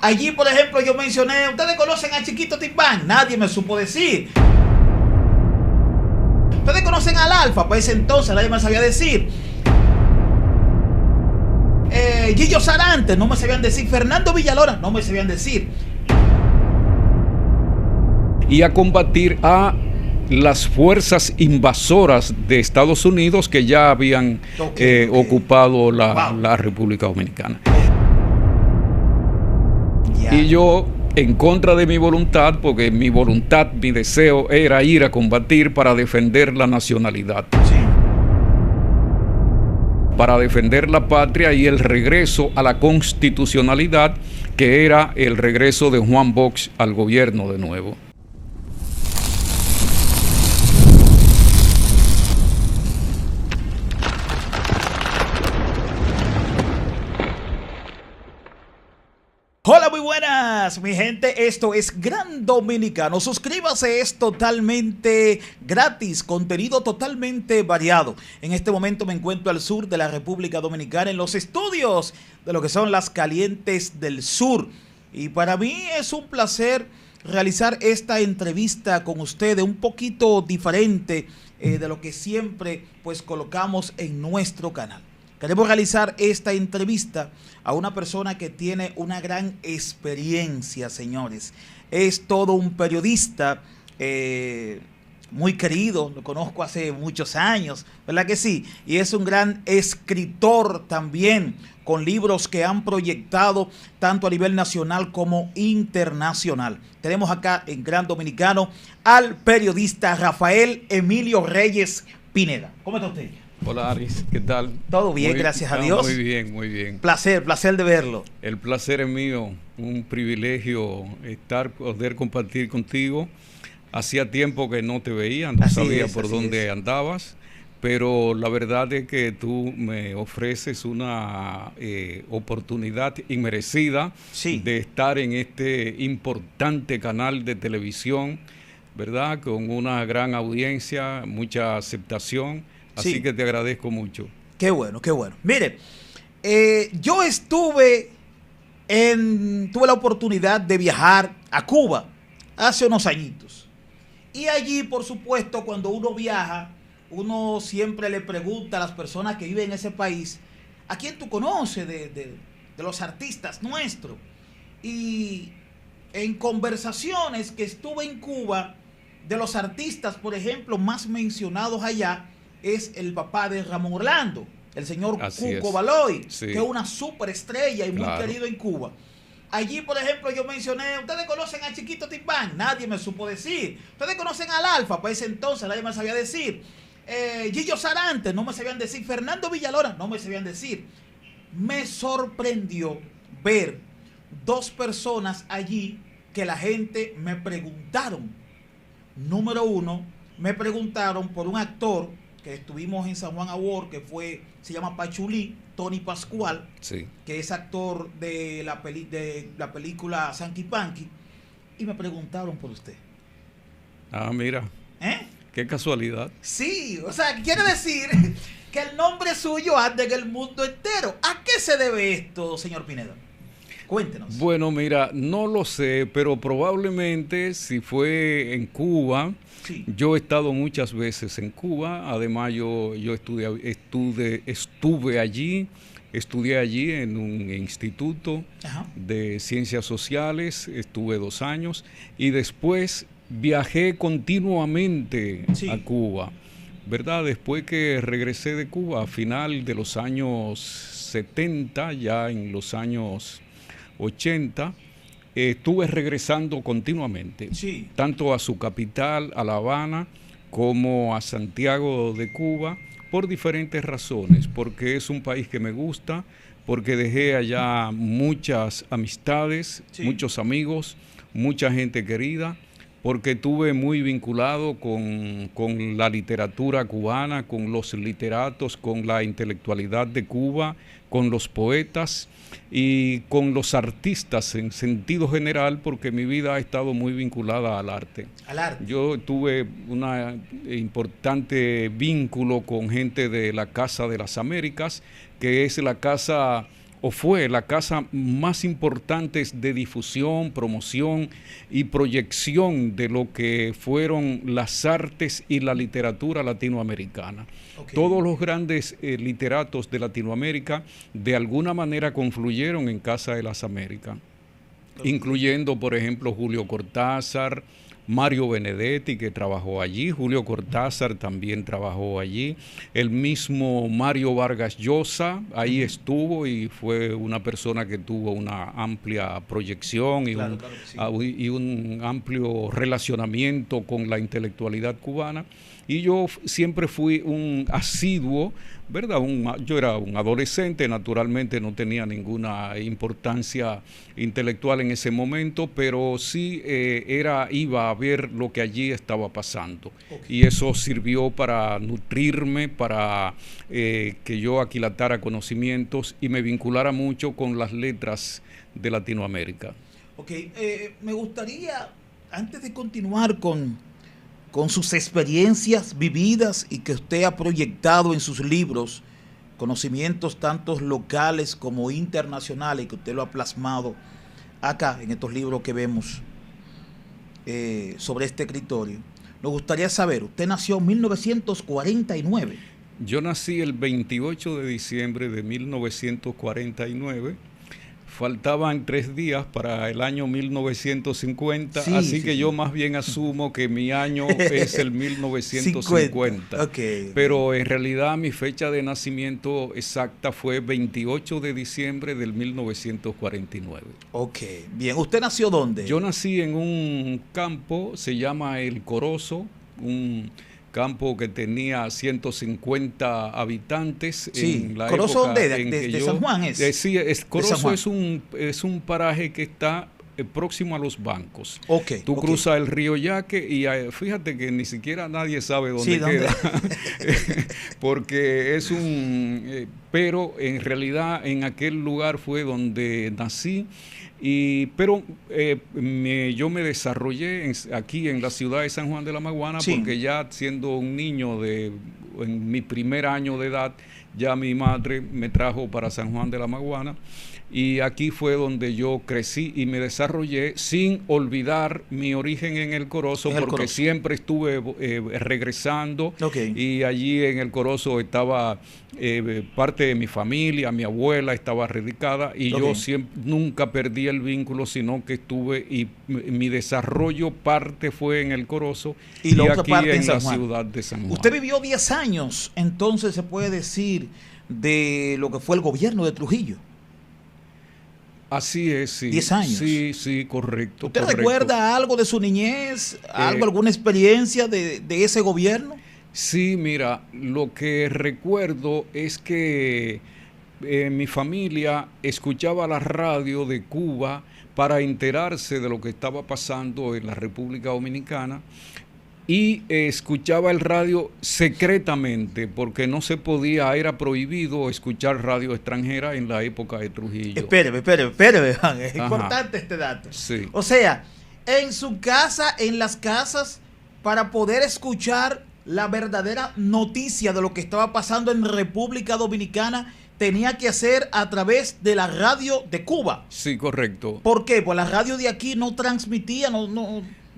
Allí, por ejemplo, yo mencioné, ¿ustedes conocen a Chiquito Timbán? Nadie me supo decir. ¿Ustedes conocen al Alfa? Pues entonces nadie me sabía decir. Gillo Sarante, no me sabían decir. Fernando Villalona, no me sabían decir. Y a combatir a las fuerzas invasoras de Estados Unidos que ya habían ocupado la República Dominicana. Y yo, en contra de mi voluntad, porque mi voluntad, mi deseo era ir a combatir para defender la nacionalidad. Sí. Para defender la patria y el regreso a la constitucionalidad, que era el regreso de Juan Bosch al gobierno de nuevo. Hola, muy buenas, mi gente, esto es Gran Dominicano. Suscríbase, es totalmente gratis, contenido totalmente variado. En este momento me encuentro al sur de la República Dominicana, en los estudios de lo que son las Calientes del Sur. Y para mí es un placer realizar esta entrevista con ustedes, un poquito diferente de lo que siempre pues colocamos en nuestro canal. Queremos realizar esta entrevista a una persona que tiene una gran experiencia, señores. Es todo un periodista muy querido, lo conozco hace muchos años, ¿verdad que sí? Y es un gran escritor también, con libros que han proyectado tanto a nivel nacional como internacional. Tenemos acá en Gran Dominicano al periodista Rafael Emilio Reyes Pineda. ¿Cómo está usted? Hola Aris, ¿qué tal? Todo bien, gracias a Dios. Muy bien, muy bien. Placer de verlo. El placer es mío, un privilegio poder compartir contigo. Hacía tiempo que no te veía, no sabía por dónde andabas, pero la verdad es que tú me ofreces una oportunidad inmerecida de estar en este importante canal de televisión, ¿verdad? Con una gran audiencia, mucha aceptación. Así que te agradezco mucho. Qué bueno, qué bueno. Mire, yo tuve la oportunidad de viajar a Cuba hace unos añitos. Y allí, por supuesto, cuando uno viaja, uno siempre le pregunta a las personas que viven en ese país, ¿a quién tú conoces de los artistas nuestros? Y en conversaciones que estuve en Cuba, de los artistas, por ejemplo, más mencionados allá, es el papá de Ramón Orlando, el señor Cuco Baloy, que es una superestrella y muy querido en Cuba. Allí, por ejemplo, yo mencioné, ¿ustedes conocen a Chiquito Timbán? Nadie me supo decir. ¿Ustedes conocen al Alfa? Pues entonces nadie me sabía decir. Gillo Sarante, no me sabían decir. Fernando Villalona, no me sabían decir. Me sorprendió ver dos personas allí que la gente me preguntaron. Número uno, me preguntaron por un actor que estuvimos en San Juan Award, que se llama Pachulí, Tony Pascual, que es actor de la película Sanky Panky, y me preguntaron por usted. Ah, mira. Qué casualidad. Sí, o sea, quiere decir que el nombre suyo anda en el mundo entero. ¿A qué se debe esto, señor Pineda? Cuéntenos. Bueno, mira, no lo sé, pero probablemente si fue en Cuba. Yo he estado muchas veces en Cuba, además yo estuve allí, estudié allí en un instituto de ciencias sociales, estuve 2 años y después viajé continuamente a Cuba, ¿verdad? Después que regresé de Cuba a final de los años 70, ya en los años 80, estuve regresando continuamente, tanto a su capital, a La Habana, como a Santiago de Cuba, por diferentes razones, porque es un país que me gusta, porque dejé allá muchas amistades, muchos amigos, mucha gente querida, porque estuve muy vinculado con la literatura cubana, con los literatos, con la intelectualidad de Cuba, con los poetas y con los artistas en sentido general, porque mi vida ha estado muy vinculada al arte. Al arte. Yo tuve un importante vínculo con gente de la Casa de las Américas, que es la casa o fue la casa más importante de difusión, promoción y proyección de lo que fueron las artes y la literatura latinoamericana. Okay. Todos los grandes literatos de Latinoamérica de alguna manera confluyeron en Casa de las Américas, okay, incluyendo, por ejemplo, Julio Cortázar, Mario Benedetti, que trabajó allí, Julio Cortázar también trabajó allí, el mismo Mario Vargas Llosa ahí estuvo y fue una persona que tuvo una amplia proyección y, claro, y un amplio relacionamiento con la intelectualidad cubana. Y yo siempre fui un asiduo, ¿verdad? Yo era un adolescente, naturalmente no tenía ninguna importancia intelectual en ese momento, pero sí iba a ver lo que allí estaba pasando. Okay. Y eso sirvió para nutrirme, para que yo aquilatara conocimientos y me vinculara mucho con las letras de Latinoamérica. Ok, me gustaría, antes de continuar con sus experiencias vividas y que usted ha proyectado en sus libros, conocimientos tanto locales como internacionales, que usted lo ha plasmado acá en estos libros que vemos sobre este escritorio. Nos gustaría saber, usted nació en 1949. Yo nací el 28 de diciembre de 1949. Faltaban 3 días para el año 1950, sí, así que yo más bien asumo que mi año es el 1950. Okay. Pero en realidad mi fecha de nacimiento exacta fue 28 de diciembre del 1949. Ok, bien. ¿Usted nació dónde? Yo nací en un campo, se llama El Corozo, un campo que tenía 150 habitantes. Sí, en la ¿Corozo época de San Juan es? Sí, Corozo es un paraje que está próximo a los bancos. Okay, Tú cruzas el río Yaque y fíjate que ni siquiera nadie sabe dónde queda. Porque es pero en realidad en aquel lugar fue donde nací. Pero yo me desarrollé aquí en la ciudad de San Juan de la Maguana, sí, porque ya siendo un niño en mi primer año de edad, ya mi madre me trajo para San Juan de la Maguana y aquí fue donde yo crecí y me desarrollé sin olvidar mi origen en El Corozo, porque siempre estuve regresando. Okay. Y allí en El Corozo estaba parte de mi familia, mi abuela estaba radicada y okay, yo nunca perdí el vínculo, sino que estuve y mi desarrollo parte fue en El Corozo y la otra aquí parte en la ciudad de San Juan. Usted vivió 10 años, entonces se puede decir, de lo que fue el gobierno de Trujillo. Así es, sí. 10 años. Sí, correcto. ¿Usted recuerda algo de su niñez, alguna experiencia de ese gobierno? Sí, mira, lo que recuerdo es que mi familia escuchaba la radio de Cuba para enterarse de lo que estaba pasando en la República Dominicana y escuchaba el radio secretamente porque no se podía, era prohibido escuchar radio extranjera en la época de Trujillo. Espéreme, Juan, es importante este dato. Sí. O sea, en su casa, en las casas, para poder escuchar la verdadera noticia de lo que estaba pasando en República Dominicana, tenía que hacer a través de la radio de Cuba. Sí, correcto. ¿Por qué? Pues la radio de aquí no transmitía,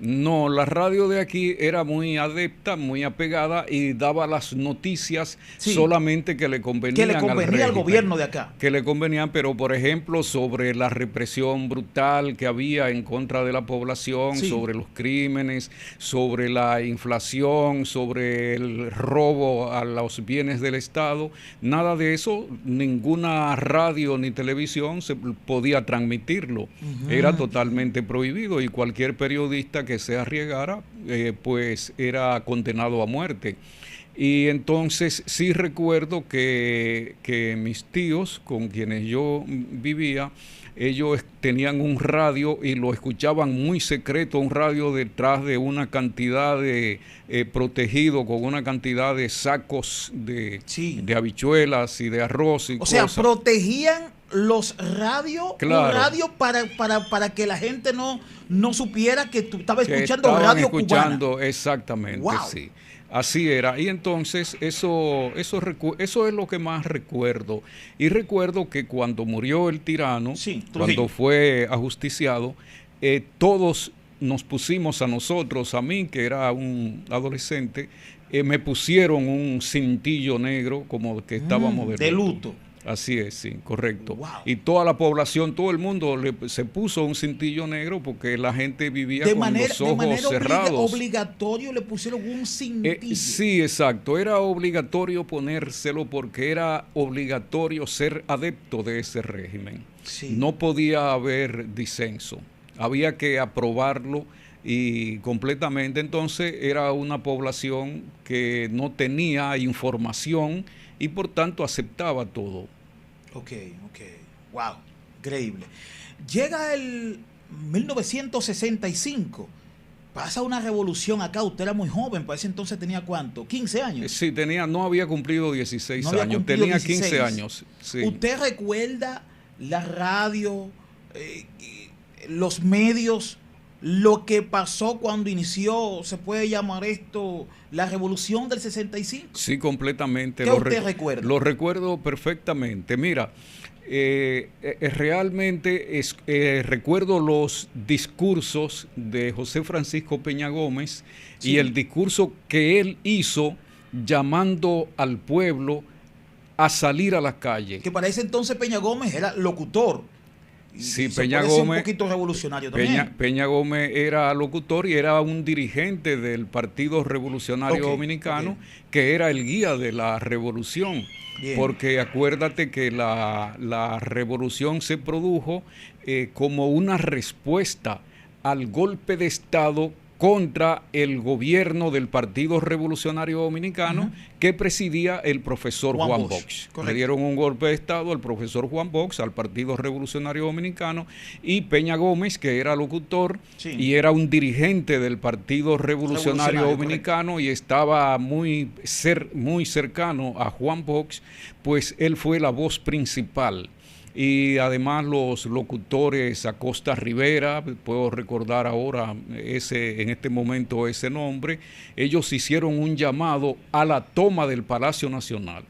No, la radio de aquí era muy adepta, muy apegada y daba las noticias solamente que le convenían al gobierno de acá. Que le convenían, pero por ejemplo sobre la represión brutal que había en contra de la población, sobre los crímenes, sobre la inflación, sobre el robo a los bienes del Estado, nada de eso, ninguna radio ni televisión se podía transmitirlo. Era totalmente prohibido y cualquier periodista que se arriesgara, pues era condenado a muerte. Y entonces sí recuerdo que mis tíos, con quienes yo vivía, ellos tenían un radio y lo escuchaban muy secreto, un radio detrás de una cantidad de protegido, con una cantidad de sacos de habichuelas y de arroz y cosas. O sea, protegían los radios, claro, un radio para que la gente no supiera que tú estabas escuchando estaban radio escuchando, cubana. exactamente, Wow. sí. Así era. Y entonces eso es lo que más recuerdo. Y recuerdo que cuando murió el tirano, Sí, cuando fue ajusticiado, todos nos pusimos a nosotros, a mí que era un adolescente, me pusieron un cintillo negro como que estábamos de luto. Así es, sí, correcto. Wow. Y toda la población, todo el mundo se puso un cintillo negro porque la gente vivía con los ojos cerrados. Obligatorio le pusieron un cintillo. Sí, exacto. Era obligatorio ponérselo porque era obligatorio ser adepto de ese régimen. Sí. No podía haber disenso. Había que aprobarlo y completamente. Entonces era una población que no tenía información y por tanto aceptaba todo. Ok. Wow, increíble. Llega el 1965, pasa una revolución acá, usted era muy joven, para ese entonces tenía ¿cuánto? ¿15 años? Sí, no había cumplido 16 años, tenía 16. 15 años. Sí. ¿Usted recuerda la radio, los medios, lo que pasó cuando inició, se puede llamar esto, la revolución del 65? Sí, completamente. ¿Qué usted recuerda? Lo recuerdo perfectamente. Mira, realmente recuerdo los discursos de José Francisco Peña Gómez, sí, y el discurso que él hizo llamando al pueblo a salir a las calles. Que para ese entonces Peña Gómez era locutor. Sí, Peña Gómez, un poquito revolucionario también. Peña Gómez era locutor y era un dirigente del Partido Revolucionario Dominicano, que era el guía de la revolución. Bien. Porque acuérdate que la revolución se produjo como una respuesta al golpe de Estado contra el gobierno del Partido Revolucionario Dominicano, que presidía el profesor Juan Bosch. Le dieron un golpe de Estado al profesor Juan Bosch, al Partido Revolucionario Dominicano, y Peña Gómez, que era locutor, sí, y era un dirigente del Partido Revolucionario Dominicano, correcto, y estaba muy cercano a Juan Bosch, pues él fue la voz principal. Y además los locutores Acosta Rivera, puedo recordar ahora en este momento ese nombre, ellos hicieron un llamado a la toma del Palacio Nacional.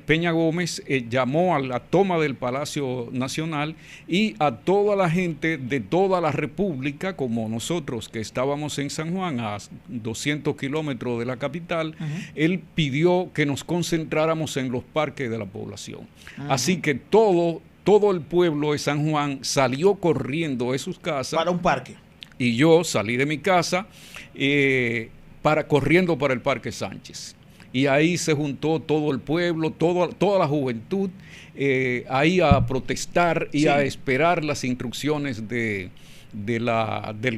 Peña Gómez llamó a la toma del Palacio Nacional y a toda la gente de toda la República, como nosotros que estábamos en San Juan, a 200 kilómetros de la capital, él pidió que nos concentráramos en los parques de la población. Así que todo el pueblo de San Juan salió corriendo de sus casas. Para un parque. Y yo salí de mi casa corriendo para el Parque Sánchez. Y ahí se juntó todo el pueblo, toda la juventud, ahí a protestar y a esperar las instrucciones del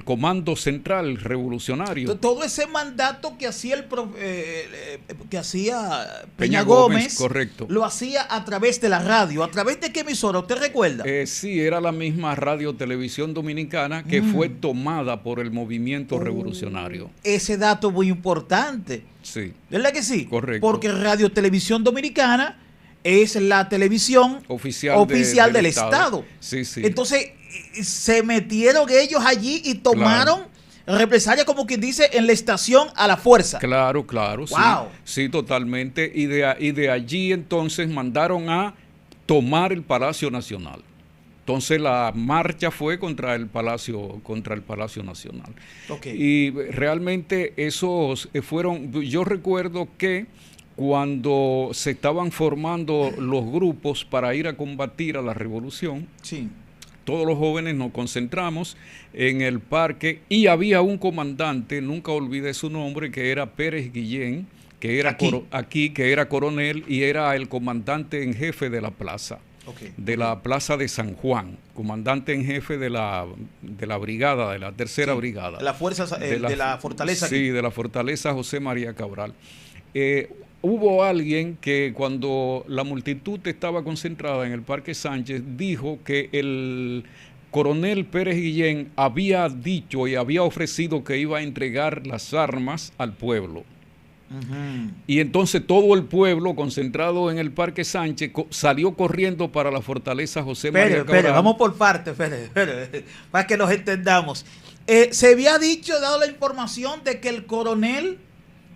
Comando Central Revolucionario. Todo ese mandato que hacía Peña Gómez, correcto, lo hacía a través de la radio. ¿A través de qué emisora? ¿Usted recuerda? Sí, era la misma Radio Televisión Dominicana que fue tomada por el movimiento revolucionario. Ese dato muy importante. Sí. ¿Verdad que sí? Correcto. Porque Radio Televisión Dominicana es la televisión oficial del Estado. Sí, sí. Entonces, se metieron ellos allí y tomaron represalia, como quien dice, en la estación a la fuerza. Claro, wow, sí, totalmente. Y de allí entonces mandaron a tomar el Palacio Nacional. Entonces la marcha fue contra el Palacio Nacional. Y realmente esos fueron, yo recuerdo que cuando se estaban formando los grupos para ir a combatir a la revolución, sí, todos los jóvenes nos concentramos en el parque y había un comandante, nunca olvidé su nombre, que era Pérez Guillén, que era que era coronel y era el comandante en jefe de la plaza. De la plaza de San Juan, comandante en jefe de la brigada, de la tercera brigada. La fuerza de la fortaleza. Sí, de la fortaleza José María Cabral. Hubo alguien que cuando la multitud estaba concentrada en el Parque Sánchez, dijo que el coronel Pérez Guillén había dicho y había ofrecido que iba a entregar las armas al pueblo. Y entonces todo el pueblo concentrado en el Parque Sánchez salió corriendo para la fortaleza José María Cabral. Espere, vamos por partes, para que nos entendamos. Se había dado la información de que el coronel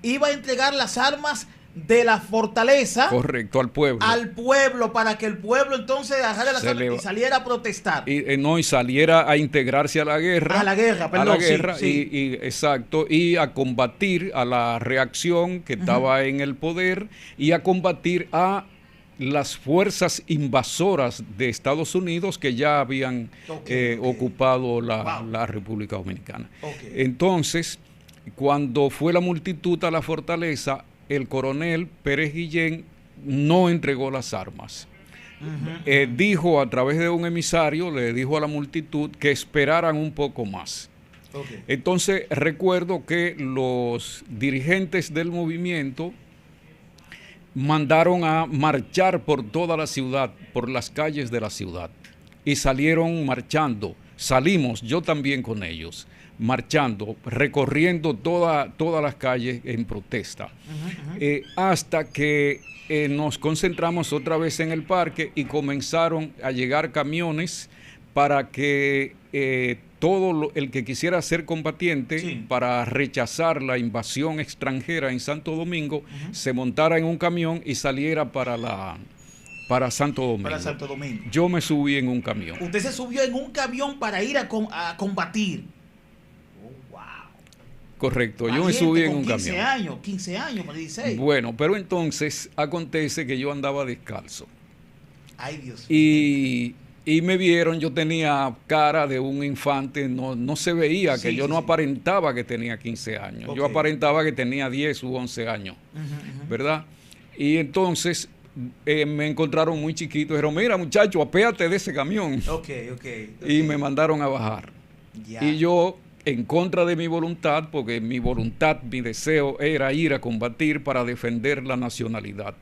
iba a entregar las armas de la fortaleza. Correcto, al pueblo. Al pueblo, para que el pueblo entonces dejara las armas y saliera a protestar. Y saliera a integrarse a la guerra. A la guerra, perdón. A la guerra, sí. Exacto, y a combatir a la reacción que estaba en el poder y a combatir a las fuerzas invasoras de Estados Unidos que ya habían ocupado la República Dominicana. Entonces, cuando fue la multitud a la fortaleza, el coronel Pérez Guillén no entregó las armas. Dijo a través de un emisario, le dijo a la multitud que esperaran un poco más. Entonces recuerdo que los dirigentes del movimiento mandaron a marchar por toda la ciudad, por las calles de la ciudad, y salieron marchando. Salimos, yo también con ellos, marchando, recorriendo todas las calles en protesta, hasta que nos concentramos otra vez en el parque y comenzaron a llegar camiones para que todo el que quisiera ser combatiente para rechazar la invasión extranjera en Santo Domingo se montara en un camión y saliera para Santo Domingo. Para Santo Domingo. Yo me subí en un camión. Usted se subió en un camión para ir a combatir. Correcto, yo me subí en un camión. 15 años, 16. Bueno, pero entonces acontece que yo andaba descalzo. Ay, Dios mío. Y me vieron, yo tenía cara de un infante, no se veía, que yo no aparentaba que tenía 15 años. Yo aparentaba que tenía 10 u 11 años, ¿verdad? Y entonces me encontraron muy chiquito, dijeron, mira muchacho, apéate de ese camión. Y me mandaron a bajar. Y yo, en contra de mi voluntad, porque mi voluntad, mi deseo era ir a combatir para defender la nacionalidad,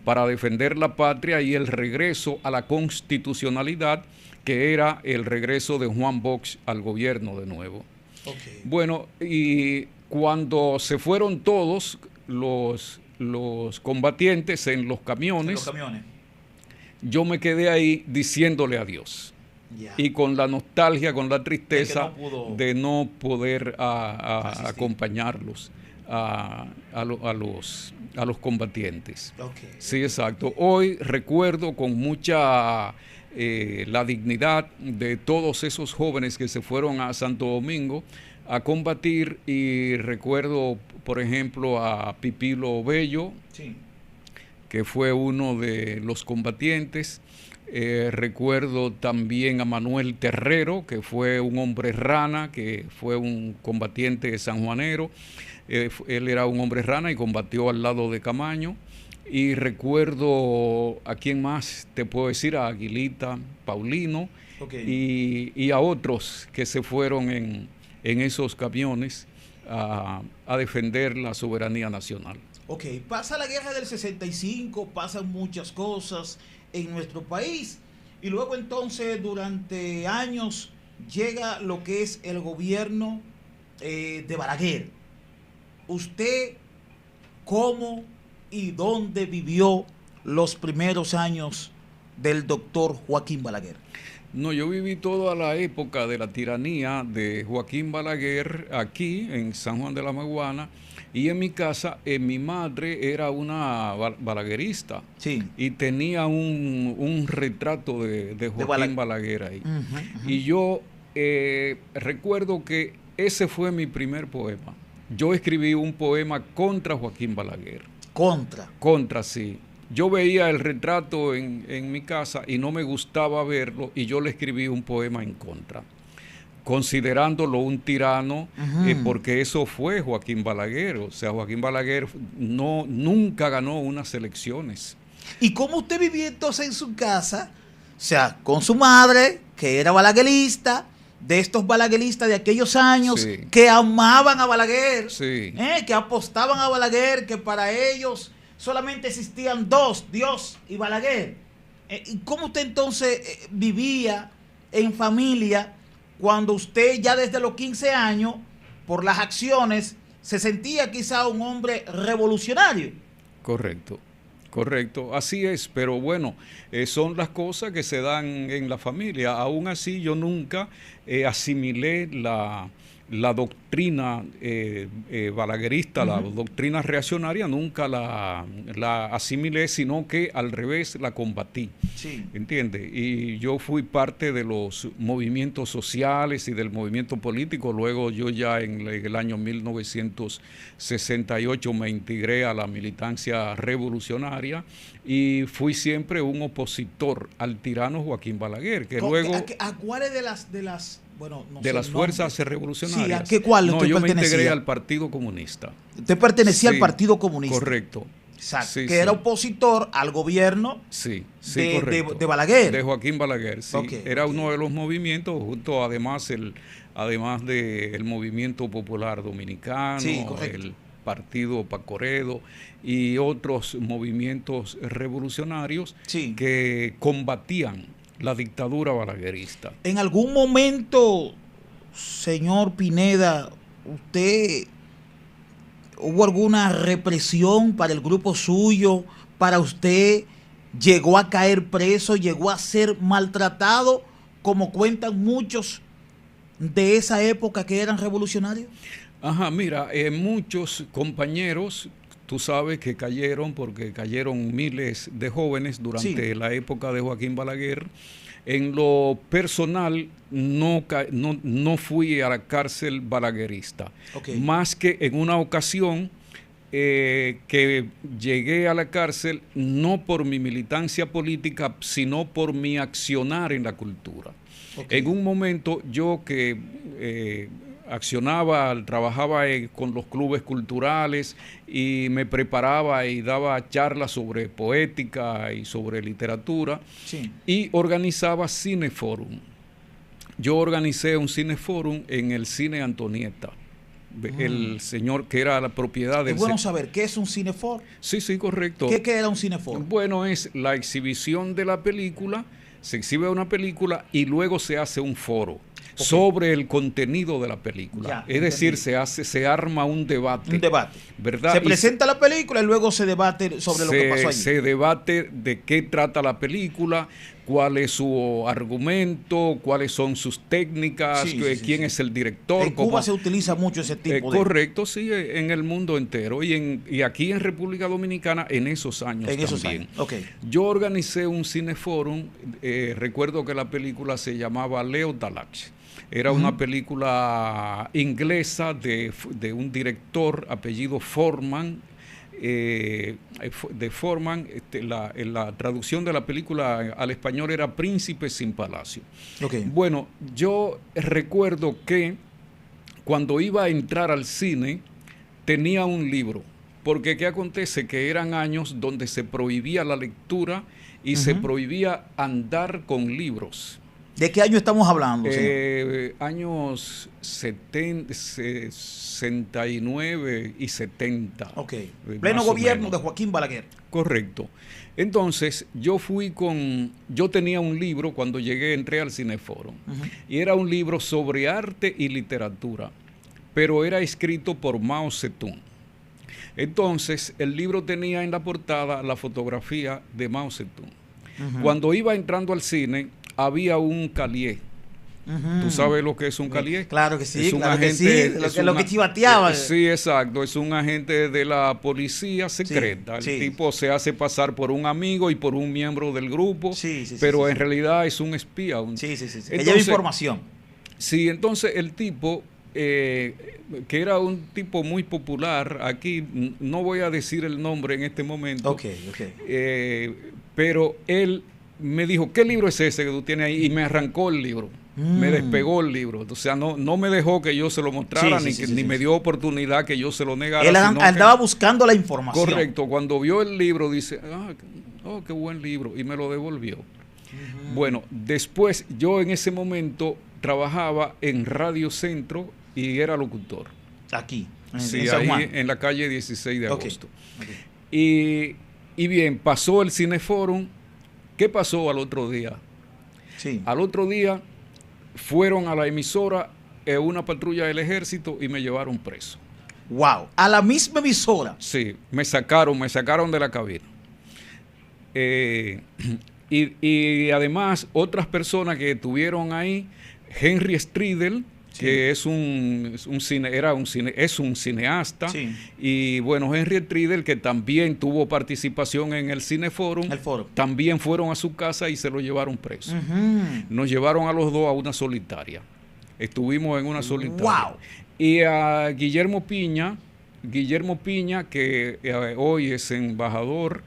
para defender la patria y el regreso a la constitucionalidad, que era el regreso de Juan Bosch al gobierno de nuevo. Bueno, y cuando se fueron todos los combatientes en los camiones, yo me quedé ahí diciéndole adiós. Y con la nostalgia, con la tristeza de no poder acompañarlos a los combatientes. Sí, exacto. Hoy recuerdo con mucha la dignidad de todos esos jóvenes que se fueron a Santo Domingo a combatir, y recuerdo, por ejemplo, a Pipilo Bello, que fue uno de los combatientes. Recuerdo también a Manuel Terrero, que fue un hombre rana, que fue un combatiente sanjuanero. Él era un hombre rana y combatió al lado de Camaño. Y recuerdo a quién más te puedo decir, a Aguilita Paulino y a otros que se fueron en esos camiones a defender la soberanía nacional. Pasa la guerra del 65, pasan muchas cosas en nuestro país, y luego entonces durante años llega lo que es el gobierno de Balaguer. ¿Usted cómo y dónde vivió los primeros años del doctor Joaquín Balaguer? No, yo viví toda la época de la tiranía de Joaquín Balaguer aquí en San Juan de la Maguana, y en mi casa mi madre era una balaguerista y tenía un retrato de Joaquín Balaguer ahí. Y yo recuerdo que ese fue mi primer poema. Yo escribí un poema contra Joaquín Balaguer. Contra, sí. Yo veía el retrato en mi casa y no me gustaba verlo, y yo le escribí un poema en contra, considerándolo un tirano, porque eso fue Joaquín Balaguer. O sea, Joaquín Balaguer nunca ganó unas elecciones. ¿Y cómo usted vivía entonces en su casa? O sea, con su madre, que era balaguerista, de estos balagueristas de aquellos años, que amaban a Balaguer, que apostaban a Balaguer, que para ellos solamente existían dos, Dios y Balaguer. ¿Y cómo usted entonces vivía en familia cuando usted ya desde los 15 años, por las acciones, se sentía quizá un hombre revolucionario. Correcto. Correcto, así es, pero bueno, son las cosas que se dan en la familia. Aún así, yo nunca asimilé la doctrina balaguerista, la doctrina reaccionaria, nunca la asimilé, sino que al revés la combatí. Sí. ¿Entiendes? Y yo fui parte de los movimientos sociales y del movimiento político. Luego yo ya en el año 1968 me integré a la militancia revolucionaria y fui siempre un opositor al tirano Joaquín Balaguer, que luego... ¿A cuáles de las bueno, no de sé las fuerzas revolucionarias? Sí, ¿a cuál no, yo me integré al Partido Comunista. Usted pertenecía al Partido Comunista. Correcto. Exacto, sí, que era opositor al gobierno de Balaguer. De Joaquín Balaguer, sí. Era uno de los movimientos, junto además del movimiento popular dominicano, el Partido Pacoredo y otros movimientos revolucionarios que combatían la dictadura balaguerista. En algún momento, señor Pineda, ¿hubo alguna represión para el grupo suyo? ¿Para usted llegó a caer preso, llegó a ser maltratado, como cuentan muchos de esa época que eran revolucionarios? Ajá, mira, muchos compañeros, tú sabes que cayeron, porque cayeron miles de jóvenes durante la época de Joaquín Balaguer. En lo personal, no fui a la cárcel balaguerista, más que en una ocasión que llegué a la cárcel no por mi militancia política, sino por mi accionar en la cultura. En un momento yo que trabajaba con los clubes culturales y me preparaba y daba charlas sobre poética y sobre literatura y organizaba Cineforum. Yo organicé un Cineforum en el Cine Antonieta. El señor que era la propiedad del... Es bueno saber, ¿qué es un Cineforum? Sí, correcto. ¿Qué era un Cineforum? Bueno, es la exhibición de la película, se exhibe una película y luego se hace un foro sobre el contenido de la película. Es decir, se arma un debate. Un debate. ¿Verdad? Se presenta la película y luego se debate sobre lo que pasó allí. Se debate de qué trata la película, cuál es su argumento, cuáles son sus técnicas, quién es el director. En Cuba se utiliza mucho ese tipo de... Correcto, sí, en el mundo entero. Y aquí en República Dominicana en esos años también. Yo organicé un cineforum, recuerdo que la película se llamaba Leo Dalach. Era una película inglesa de un director apellido Forman. De Forman, la traducción de la película al español era Príncipe sin Palacio. Bueno, yo recuerdo que cuando iba a entrar al cine tenía un libro, porque ¿qué acontece? Que eran años donde se prohibía la lectura y se prohibía andar con libros. ¿De qué año estamos hablando, señor? Años 69 y 70. Pleno gobierno de Joaquín Balaguer. Correcto. Entonces, yo tenía un libro cuando entré al Cineforum, y era un libro sobre arte y literatura, pero era escrito por Mao Zedong. Entonces, el libro tenía en la portada la fotografía de Mao Zedong. Cuando iba entrando al cine, había un calié. ¿Tú sabes lo que es un calié? Claro que sí, es un agente, lo que chivateaba. Sí, exacto, es un agente de la policía secreta. El tipo se hace pasar por un amigo y por un miembro del grupo, pero en realidad es un espía. Entonces, que lleva información. Sí, entonces el tipo, que era un tipo muy popular, aquí no voy a decir el nombre en este momento, pero él me dijo, ¿qué libro es ese que tú tienes ahí? Y me arrancó el libro, me despegó el libro. O sea, no me dejó que yo se lo mostrara, ni me dio oportunidad que yo se lo negara. Él andaba buscando la información. Correcto, cuando vio el libro dice, qué buen libro, y me lo devolvió. Bueno, después yo en ese momento trabajaba en Radio Centro y era locutor. Aquí, en San Juan. Ahí en la calle 16 de agosto. Y bien, pasó el Cineforum. ¿Qué pasó al otro día? Al otro día fueron a la emisora una patrulla del ejército y me llevaron preso. Wow, a la misma emisora. Sí, me sacaron de la cabina. Y además, otras personas que estuvieron ahí, Henry Striedel, que es un cineasta, y bueno, Henry Striedel, que también tuvo participación en el Cineforum, también fueron a su casa y se lo llevaron preso. Nos llevaron a los dos a una solitaria. Estuvimos en una solitaria. Wow. Y a Guillermo Piña, que hoy es embajador,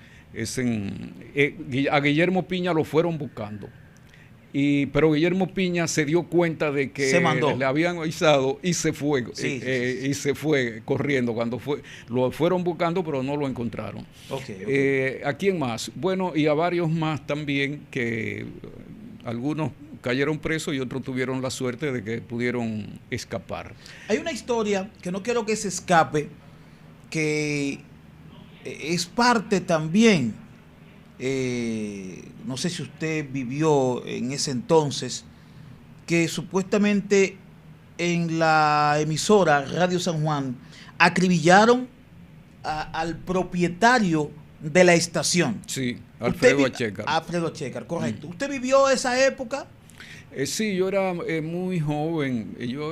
a Guillermo Piña lo fueron buscando. Pero Guillermo Piña se dio cuenta de que le habían avisado y se fue. Y se fue corriendo. Lo fueron buscando, pero no lo encontraron. ¿A quién más? Bueno, y a varios más también, que algunos cayeron presos y otros tuvieron la suerte de que pudieron escapar. Hay una historia que no quiero que se escape, que es parte también, no sé si usted vivió en ese entonces, que supuestamente en la emisora Radio San Juan acribillaron al propietario de la estación. Sí, Alfredo Achecar. Alfredo Achecar, correcto. ¿Usted vivió esa época? Sí, yo era muy joven. Yo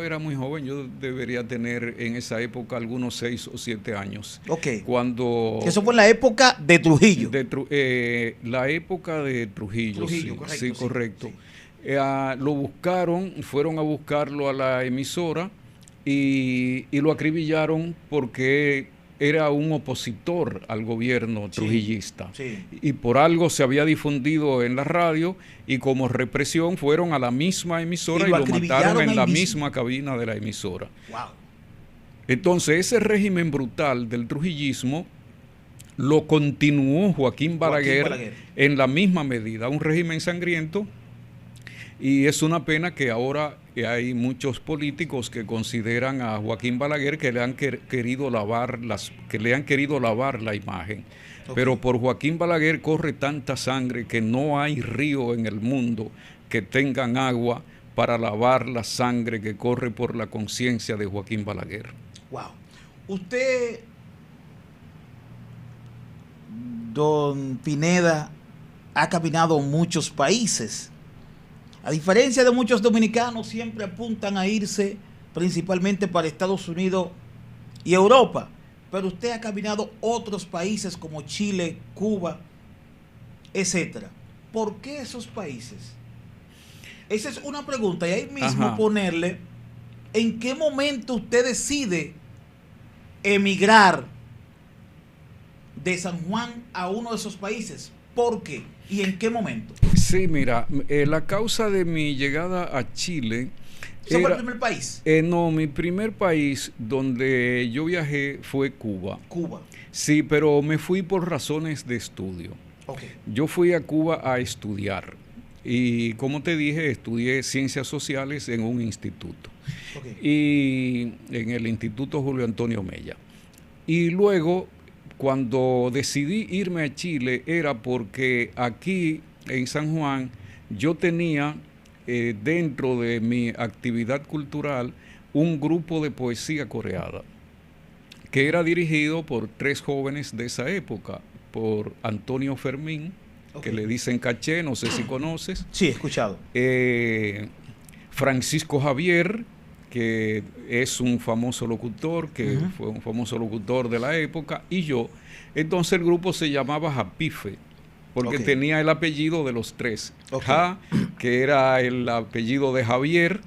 debería tener en esa época algunos 6 o 7 años. Cuando... Eso fue en la época de Trujillo. La época de Trujillo, sí, correcto. Sí, correcto. Sí. Lo buscaron, fueron a buscarlo a la emisora y lo acribillaron porque era un opositor al gobierno trujillista. Y por algo se había difundido en la radio y como represión fueron a la misma emisora y lo mataron en la misma cabina de la emisora. Wow. Entonces ese régimen brutal del trujillismo lo continuó Joaquín Balaguer en la misma medida, un régimen sangriento, y es una pena que ahora hay muchos políticos que consideran a Joaquín Balaguer que le han querido lavar la imagen. Pero por Joaquín Balaguer corre tanta sangre que no hay río en el mundo que tengan agua para lavar la sangre que corre por la conciencia de Joaquín Balaguer. Wow. Usted, don Pineda, ha caminado muchos países. A diferencia de muchos dominicanos, siempre apuntan a irse principalmente para Estados Unidos y Europa. Pero usted ha caminado otros países como Chile, Cuba, etcétera. ¿Por qué esos países? Esa es una pregunta. Y ahí mismo ponerle, ¿en qué momento usted decide emigrar de San Juan a uno de esos países? ¿Por qué? ¿Y en qué momento? Sí, mira, la causa de mi llegada a Chile... ¿Ese fue el primer país? No, mi primer país donde yo viajé fue Cuba. ¿Cuba? Sí, pero me fui por razones de estudio. Yo fui a Cuba a estudiar. Y como te dije, estudié Ciencias Sociales en un instituto. Y en el Instituto Julio Antonio Mella. Y luego... Cuando decidí irme a Chile era porque aquí en San Juan yo tenía dentro de mi actividad cultural un grupo de poesía coreada que era dirigido por 3 jóvenes de esa época, por Antonio Fermín, que le dicen Caché, no sé si conoces. Sí, he escuchado. Francisco Javier, que es un famoso locutor, que fue un famoso locutor de la época, y yo. Entonces el grupo se llamaba Japife, porque tenía el apellido de los 3. Ja, que era el apellido de Javier,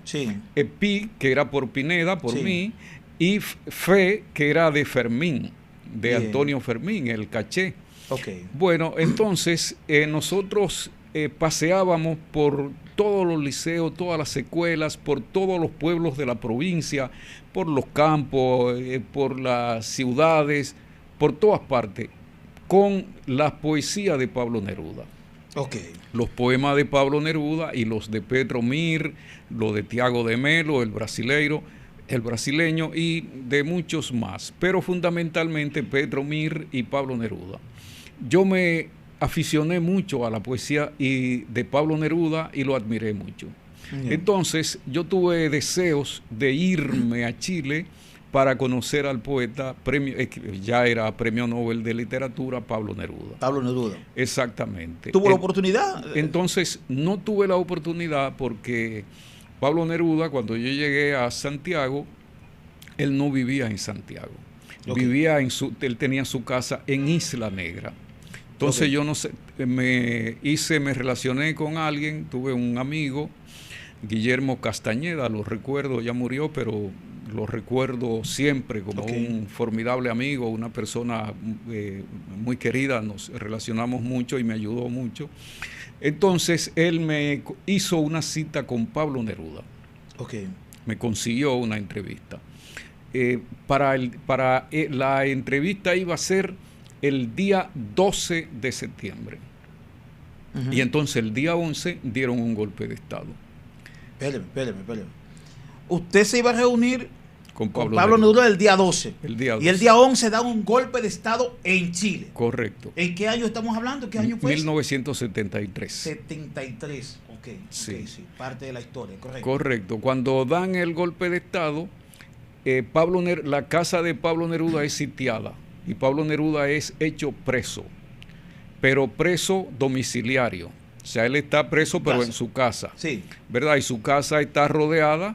Pi, que era por Pineda, por mí, y Fe, que era de Fermín, de Antonio Fermín, el Caché. Bueno, entonces nosotros paseábamos por todos los liceos, todas las escuelas, por todos los pueblos de la provincia, por los campos, por las ciudades, por todas partes, con la poesía de Pablo Neruda. Los poemas de Pablo Neruda y los de Pedro Mir, los de Tiago de Melo, el brasileño, y de muchos más, pero fundamentalmente Pedro Mir y Pablo Neruda. Yo me aficioné mucho a la poesía de Pablo Neruda y lo admiré mucho. Entonces yo tuve deseos de irme a Chile para conocer al poeta, ya era Premio Nobel de Literatura, Pablo Neruda. Pablo Neruda. Exactamente. ¿Tuvo la oportunidad? Entonces, no tuve la oportunidad porque Pablo Neruda, cuando yo llegué a Santiago, él no vivía en Santiago. Okay. Él tenía su casa en Isla Negra. Entonces okay. Yo no sé, me relacioné con alguien, tuve un amigo, Guillermo Castañeda, lo recuerdo, ya murió, pero lo recuerdo siempre como okay. Un formidable amigo, una persona muy querida, nos relacionamos mucho y me ayudó mucho. Entonces él me hizo una cita con Pablo Neruda. Okay. Me consiguió una entrevista. La entrevista iba a ser el día 12 de septiembre. Uh-huh. Y entonces el día 11 dieron un golpe de Estado. Espéreme. Usted se iba a reunir con Pablo Neruda el día 12. El día 12. Y el día 11 da un golpe de Estado en Chile. Correcto. ¿En qué año estamos hablando? ¿Qué año fue? 1973. 73. Ok, sí. Parte de la historia, correcto. Correcto. Cuando dan el golpe de Estado, la casa de Pablo Neruda es sitiada y Pablo Neruda es hecho preso, pero preso domiciliario. O sea, él está preso, pero en su casa. Sí. ¿Verdad? Y su casa está rodeada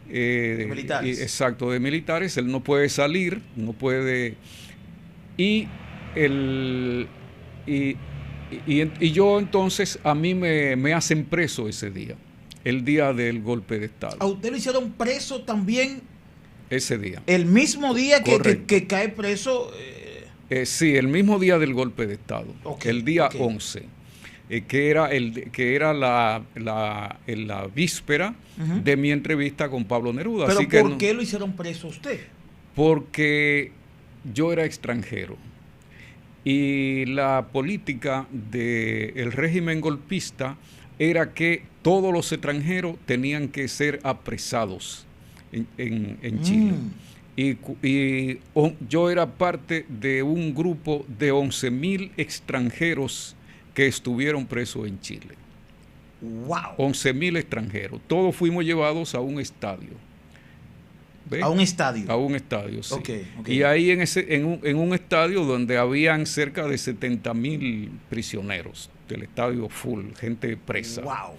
de militares. Exacto, de militares. Él no puede salir, no puede. Y yo entonces, a mí me hacen preso ese día, el día del golpe de Estado. ¿A usted lo hicieron preso también? Ese día. El mismo día que cae preso. Sí, el mismo día del golpe de Estado. Okay, el día 11. Que era la víspera uh-huh. de mi entrevista con Pablo Neruda. ¿Pero así por qué lo hicieron preso a usted? Porque yo era extranjero y la política del régimen golpista era que todos los extranjeros tenían que ser apresados en Chile. Y yo era parte de un grupo de 11,000 extranjeros que estuvieron presos en Chile. ¡Wow! 11,000 extranjeros. Todos fuimos llevados a un estadio. ¿Ve? ¿A un estadio? A un estadio, sí. Okay. Y ahí en un estadio donde habían cerca de 70,000 prisioneros, del estadio full, gente presa. ¡Wow!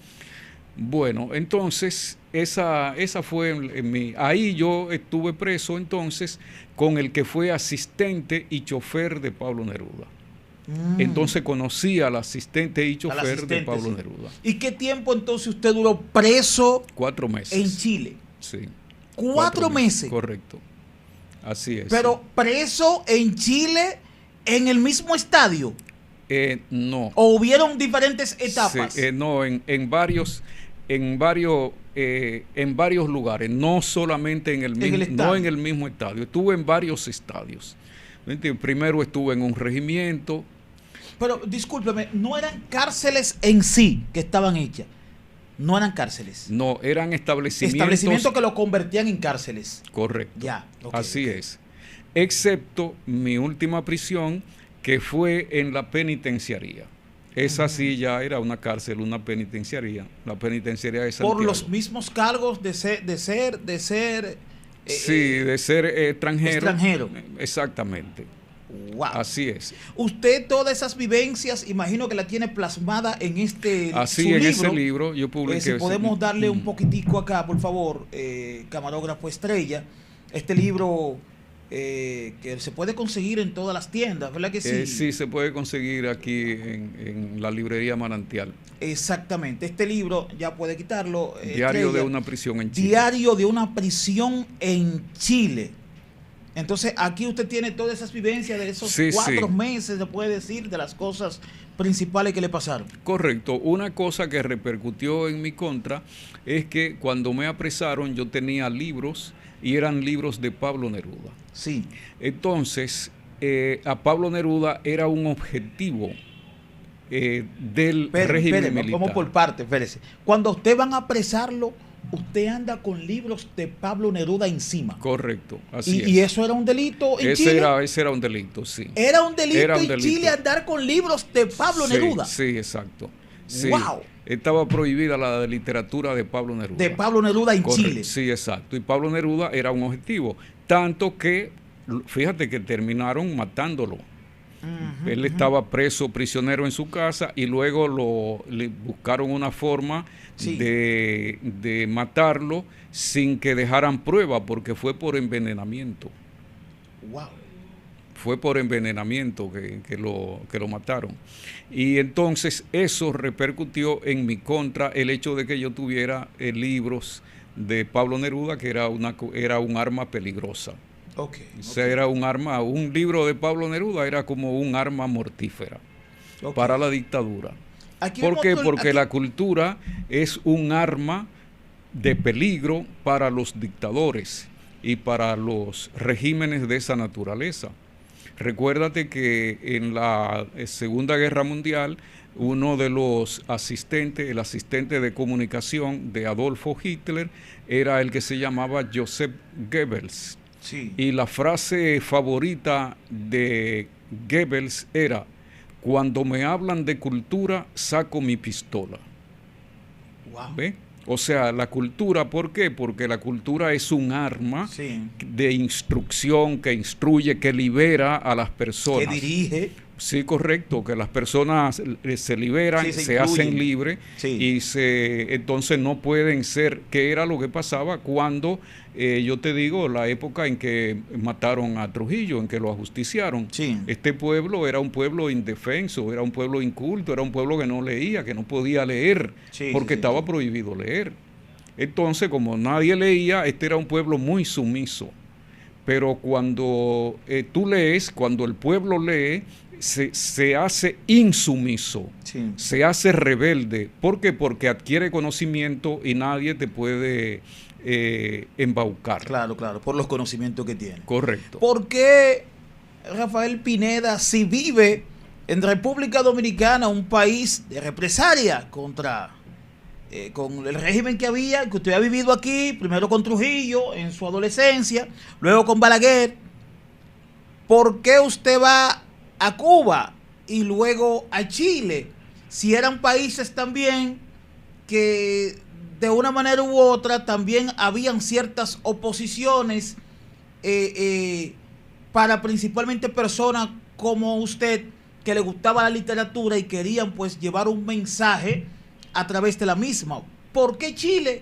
Bueno, entonces, esa fue ahí yo estuve preso entonces con el que fue asistente y chofer de Pablo Neruda. Entonces conocí al asistente y chofer de Pablo Neruda. ¿Y qué tiempo entonces usted duró preso? 4 meses. En Chile. Sí. 4 meses. Correcto. Así es. Pero preso en Chile en el mismo estadio. No. ¿O hubieron diferentes etapas? Sí, no, en varios lugares, no solamente en el mismo estadio. Estuve en varios estadios. Primero estuve en un regimiento. Pero discúlpeme, no eran cárceles en sí que estaban hechas. No eran cárceles. No, eran establecimientos. Establecimientos que lo convertían en cárceles. Correcto. Ya. Así es. Excepto mi última prisión, que fue en la penitenciaría. Esa sí ya era una cárcel, una penitenciaría. La penitenciaría de Santiago. Por los mismos cargos de ser sí, de ser extranjero. Extranjero. Exactamente. Wow. Así es. Usted todas esas vivencias, imagino que la tiene plasmada en Así, en libro. Ese libro yo publiqué. Si podemos darle un poquitico acá, por favor, camarógrafo estrella. Este libro que se puede conseguir en todas las tiendas, ¿verdad que sí? Sí, se puede conseguir aquí en la librería Manantial. Exactamente. Este libro, ya puede quitarlo. Diario de una prisión en Chile. Diario de una prisión en Chile. Entonces, aquí usted tiene todas esas vivencias de esos 4 meses, se puede decir, de las cosas principales que le pasaron. Correcto. Una cosa que repercutió en mi contra es que cuando me apresaron yo tenía libros y eran libros de Pablo Neruda. Sí. Entonces, a Pablo Neruda era un objetivo del régimen militar. Vamos por partes, espérese. Cuando usted van a apresarlo, usted anda con libros de Pablo Neruda encima. Correcto, así es. ¿Y eso era un delito en Chile? Ese era un delito, sí. ¿Era un delito en Chile andar con libros de Pablo Neruda? Sí, exacto. Sí. ¡Wow! estaba prohibida la literatura de Pablo Neruda. De Pablo Neruda en Chile. Sí, exacto. Y Pablo Neruda era un objetivo. Tanto que, fíjate que terminaron matándolo. Él estaba prisionero en su casa, y luego le buscaron una forma de matarlo sin que dejaran prueba, porque fue por envenenamiento. Wow. Fue por envenenamiento que lo mataron. Y entonces eso repercutió en mi contra, el hecho de que yo tuviera libros de Pablo Neruda, que era un arma peligrosa. O sea, era un libro de Pablo Neruda era como un arma mortífera para la dictadura. ¿Por qué? Porque la cultura es un arma de peligro para los dictadores y para los regímenes de esa naturaleza. Recuérdate que en la Segunda Guerra Mundial, uno de los el asistente de comunicación de Adolfo Hitler, era el que se llamaba Joseph Goebbels. Sí. Y la frase favorita de Goebbels era: cuando me hablan de cultura, saco mi pistola. Wow. ¿Ve? O sea, la cultura, ¿por qué? Porque la cultura es un arma de instrucción, que instruye, que libera a las personas. Que dirige. Sí, correcto, que las personas se liberan, se hacen libres, y entonces no pueden ser, que era lo que pasaba cuando, yo te digo, la época en que mataron a Trujillo, en que lo ajusticiaron. Este pueblo era un pueblo indefenso, era un pueblo inculto, era un pueblo que no leía, que no podía leer, porque estaba prohibido leer. Entonces, como nadie leía, este era un pueblo muy sumiso. Pero cuando tú lees, cuando el pueblo lee, se hace insumiso, se hace rebelde. ¿Por qué? Porque adquiere conocimiento y nadie te puede embaucar. Claro, por los conocimientos que tiene. Correcto. ¿Por qué Rafael Pineda, si vive en República Dominicana, un país de represalia con el régimen que usted ha vivido aquí, primero con Trujillo en su adolescencia, luego con Balaguer, ¿por qué usted va a Cuba y luego a Chile, si eran países también que de una manera u otra también habían ciertas oposiciones para principalmente personas como usted, que le gustaba la literatura y querían pues llevar un mensaje a través de la misma? ¿Por qué Chile?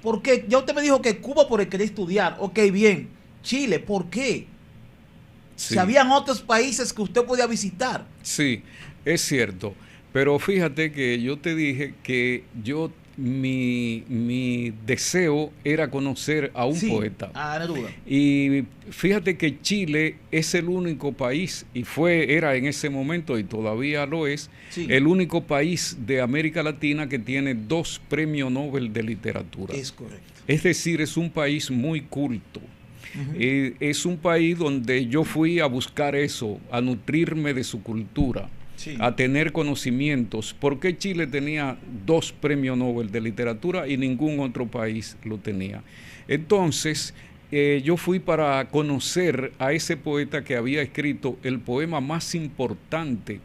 Porque ya usted me dijo que Cuba por el querer estudiar. Ok, bien. Chile, ¿por qué? Si habían otros países que usted podía visitar. Sí, es cierto. Pero fíjate que yo te dije que mi deseo era conocer a un poeta. Neruda. Y fíjate que Chile es el único país, y era en ese momento, y todavía lo es, el único país de América Latina que tiene 2 premios Nobel de literatura. Es correcto. Es decir, es un país muy culto. Es un país donde yo fui a buscar eso, a nutrirme de su cultura, a tener conocimientos. ¿Por qué Chile tenía 2 premios Nobel de literatura y ningún otro país lo tenía? Entonces, yo fui para conocer a ese poeta que había escrito el poema más importante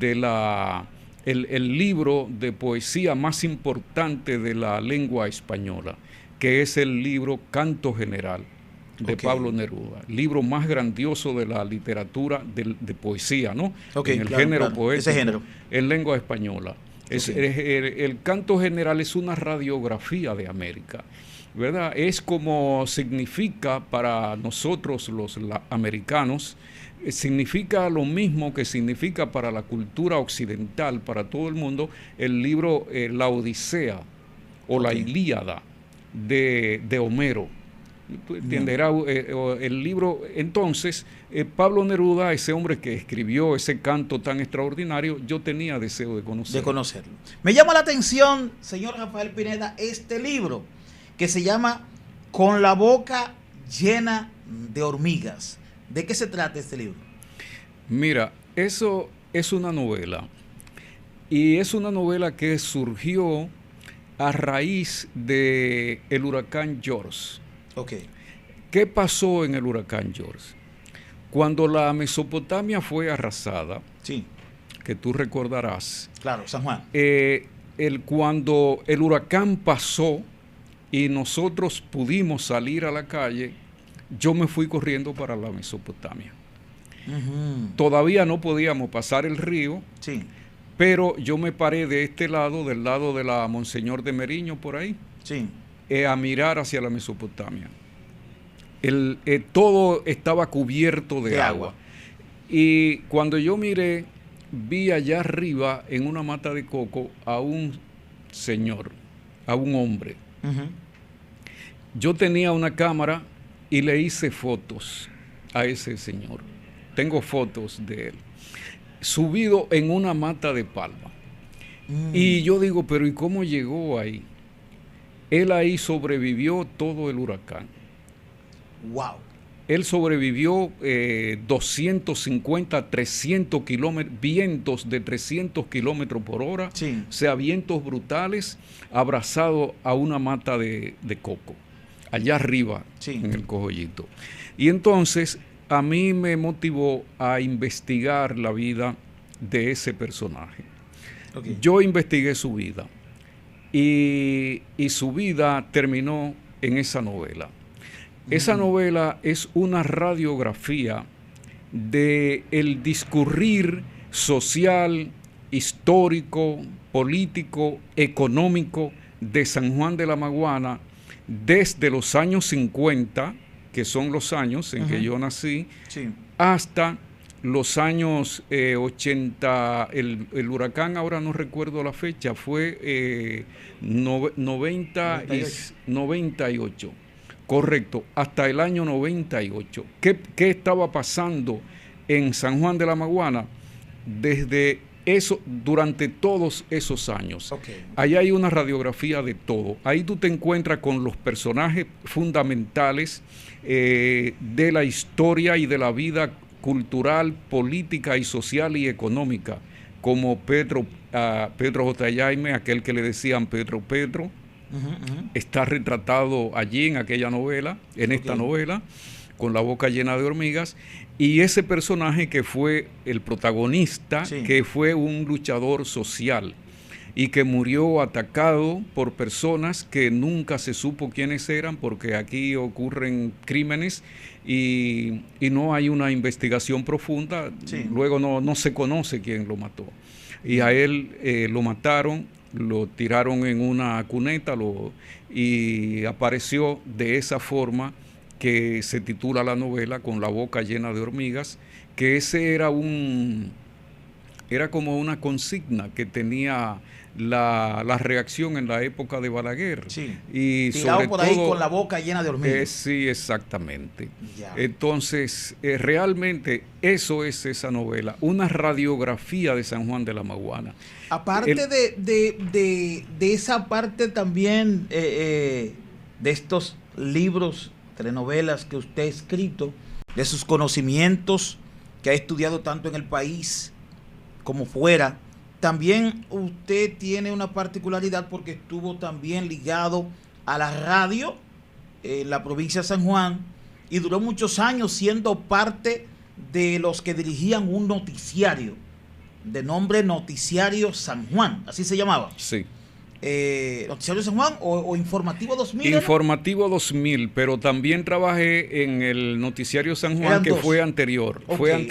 el libro de poesía más importante de la lengua española, que es el libro Canto General de Pablo Neruda, libro más grandioso de la literatura de poesía, ¿no? En el género poético, ese género, en lengua española. El Canto General es una radiografía de América, ¿verdad? Es como significa para nosotros los americanos, significa lo mismo que significa para la cultura occidental, para todo el mundo, el libro La Odisea o la Ilíada de Homero. Tú entenderás el libro. Entonces, Pablo Neruda, ese hombre que escribió ese canto tan extraordinario, yo tenía deseo de conocerlo. Me llama la atención, señor Rafael Pineda, este libro que se llama Con la boca llena de hormigas. ¿De qué se trata este libro? Mira, eso es una novela. Y es una novela que surgió a raíz del huracán George. ¿Qué pasó en el huracán George? Cuando la Mesopotamia fue arrasada, que tú recordarás. Claro, San Juan. cuando el huracán pasó y nosotros pudimos salir a la calle, yo me fui corriendo para la Mesopotamia. Todavía no podíamos pasar el río, sí, pero yo me paré de este lado, del lado de la Monseñor de Meriño, por ahí, sí, a mirar hacia la Mesopotamia. Todo estaba cubierto de agua. Y cuando yo miré, vi allá arriba, en una mata de coco, a un señor, a un hombre. Yo tenía una cámara y le hice fotos a ese señor. Tengo fotos de él, subido en una mata de palma. Y yo digo, pero ¿y cómo llegó ahí? Él ahí sobrevivió todo el huracán. Wow. Él sobrevivió 250, 300 kilómetros, vientos de 300 kilómetros por hora, sí, o sea, vientos brutales, abrazado a una mata de coco, allá arriba, sí, en el Cojollito. Y entonces a mí me motivó a investigar la vida de ese personaje. Okay. Yo investigué su vida y su vida terminó en esa novela. Esa novela es una radiografía del discurrir social, histórico, político, económico de San Juan de la Maguana desde los años 50, que son los años en que yo nací, sí, hasta los años 80, el huracán, ahora no recuerdo la fecha, fue 98. Correcto, hasta el año 98. ¿Qué estaba pasando en San Juan de la Maguana desde eso, durante todos esos años? Okay. Ahí hay una radiografía de todo. Ahí tú te encuentras con los personajes fundamentales de la historia y de la vida cultural, política y social y económica, como Pedro J. Jaime, aquel que le decían Pedro. Está retratado allí en aquella novela, en esta novela, con la boca llena de hormigas, y ese personaje que fue el protagonista, sí, que fue un luchador social y que murió atacado por personas que nunca se supo quiénes eran, porque aquí ocurren crímenes y no hay una investigación profunda, sí, luego no se conoce quién lo mató. Y a él lo mataron, lo tiraron en una cuneta y apareció de esa forma que se titula la novela, Con la boca llena de hormigas, que ese era como una consigna que tenía la reacción en la época de Balaguer. Sí, y tirado por ahí con la boca llena de hormigas. Sí, exactamente. Ya. Entonces, realmente eso es esa novela, una radiografía de San Juan de la Maguana. Aparte de esa parte también de estos libros, telenovelas que usted ha escrito, de sus conocimientos que ha estudiado tanto en el país como fuera, también usted tiene una particularidad porque estuvo también ligado a la radio en la provincia de San Juan y duró muchos años siendo parte de los que dirigían un noticiario de nombre Noticiario San Juan, así se llamaba. Sí. Noticiario San Juan o Informativo 2000. Informativo 2000, pero también trabajé en el Noticiario San Juan, que fue anterior. Okay.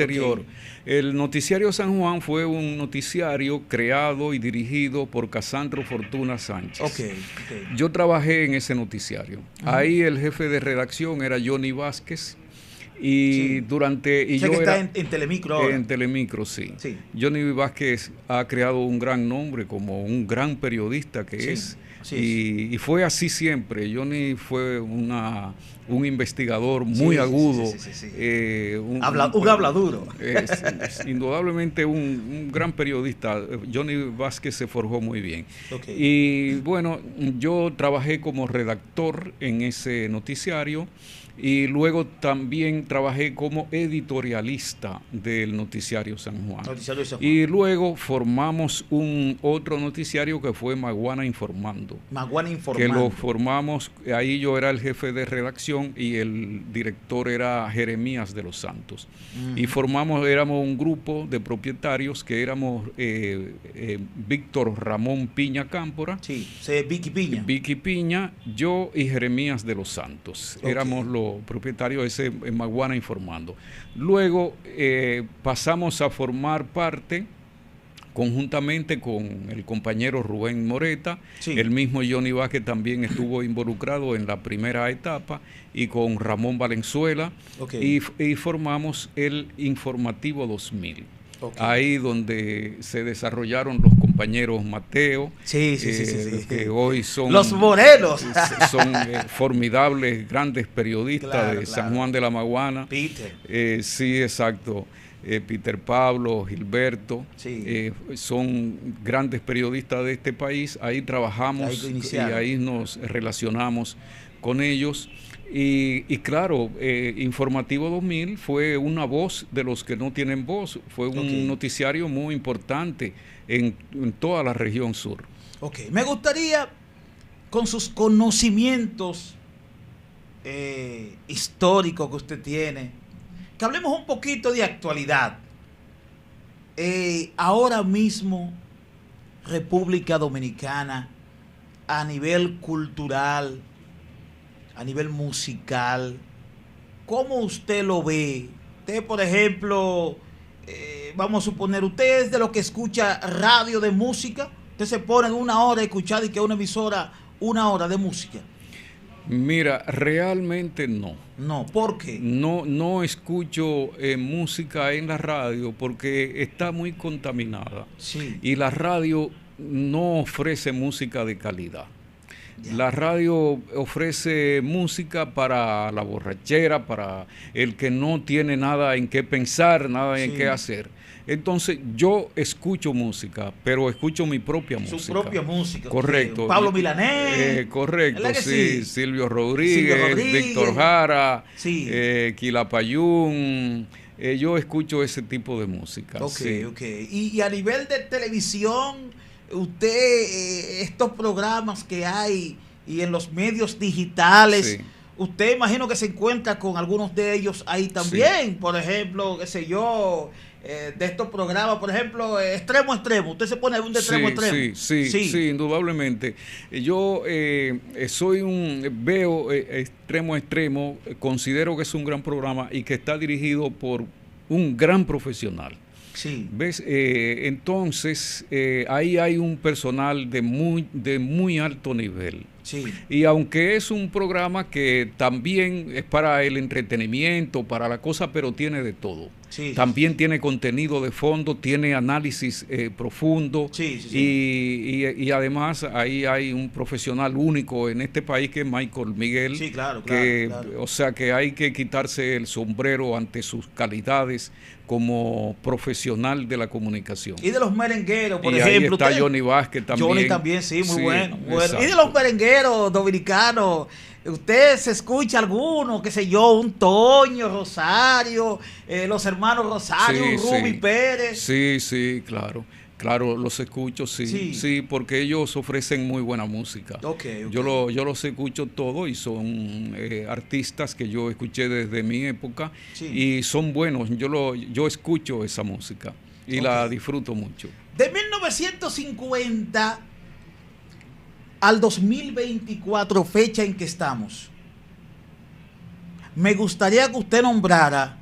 El Noticiario San Juan fue un noticiario creado y dirigido por Casandro Fortuna Sánchez. Okay. Yo trabajé en ese noticiario. Ahí el jefe de redacción era Johnny Vázquez. Y yo está en Telemicro ahora. En Telemicro, sí. Johnny Vázquez ha creado un gran nombre como un gran periodista que es. Y fue así siempre. Johnny fue un investigador muy agudo. Un habla duro. Indudablemente un gran periodista. Johnny Vázquez se forjó muy bien. Okay. Y bueno, yo trabajé como redactor en ese noticiario. y luego también trabajé como editorialista del Noticiario San Juan. Noticiario San Juan. Y luego formamos otro noticiario que fue Maguana Informando. Maguana Informando. Que lo formamos, ahí yo era el jefe de redacción y el director era Jeremías de los Santos. Y éramos un grupo de propietarios que éramos Víctor Ramón Piña Cámpora. Sí, Vicky Piña. Vicky Piña, yo y Jeremías de los Santos. Okay. Éramos los propietarios de ese Maguana Informando. Luego pasamos a formar parte conjuntamente con el compañero Rubén Moreta, sí. El mismo Johnny Vázquez también estuvo involucrado en la primera etapa, y con Ramón Valenzuela, okay. y formamos el Informativo 2000. Okay. Ahí donde se desarrollaron los compañeros Mateo, sí. que hoy son los morenos, son formidables grandes periodistas de San Juan de la Maguana. Peter. Sí, exacto. Peter Pablo, Gilberto, sí. Son grandes periodistas de este país. Ahí trabajamos y ahí nos relacionamos con ellos. Y claro, Informativo 2000 fue una voz de los que no tienen voz. Fue un noticiario muy importante en toda la región sur. Me gustaría, con sus conocimientos históricos que usted tiene, que hablemos un poquito de actualidad. Ahora mismo, República Dominicana, a nivel cultural, a nivel musical, ¿cómo usted lo ve? Usted, por ejemplo, vamos a suponer, usted es de los que escucha radio de música, usted se pone en una hora a escuchar y que una emisora, una hora de música. Mira, realmente no. No, ¿por qué? No escucho música en la radio porque está muy contaminada. Sí. Y la radio no ofrece música de calidad. Ya. La radio ofrece música para la borrachera, para el que no tiene nada en qué pensar, nada en qué hacer. Entonces, yo escucho música, pero escucho mi propia música. Su propia música. Correcto. Pablo Milanés. Correcto, sí. Silvio Rodríguez, Víctor Jara, sí. Quilapayún. Yo escucho ese tipo de música. Sí. Y a nivel de televisión, usted, estos programas que hay y en los medios digitales, sí. Usted imagino que se encuentra con algunos de ellos ahí también. Sí. Por ejemplo, qué sé yo, de estos programas, por ejemplo, Extremo a Extremo. Usted se pone un de Extremo a Extremo. Sí, indudablemente. Yo veo Extremo a Extremo, considero que es un gran programa y que está dirigido por un gran profesional. Sí. ¿Ves? Entonces, ahí hay un personal de muy alto nivel. Sí. Y aunque es un programa que también es para el entretenimiento, para la cosa, pero tiene de todo. Sí, también tiene contenido de fondo, tiene análisis profundo. Y además ahí hay un profesional único en este país que es Michael Miguel. Sí, claro. O sea que hay que quitarse el sombrero ante sus calidades como profesional de la comunicación. Y de los merengueros, por y ejemplo. Ahí está Johnny Vázquez también. Johnny también, sí, muy bueno. Y de los merengueros dominicanos, usted se escucha alguno, qué sé yo, un Toño, Rosario, los hermanos Rosario, Ruby Pérez. Sí, claro. Claro, los escucho, sí, porque ellos ofrecen muy buena música. Yo los escucho todo y son artistas que yo escuché desde mi época y son buenos. Yo escucho esa música y la disfruto mucho. De 1950 al 2024, fecha en que estamos, me gustaría que usted nombrara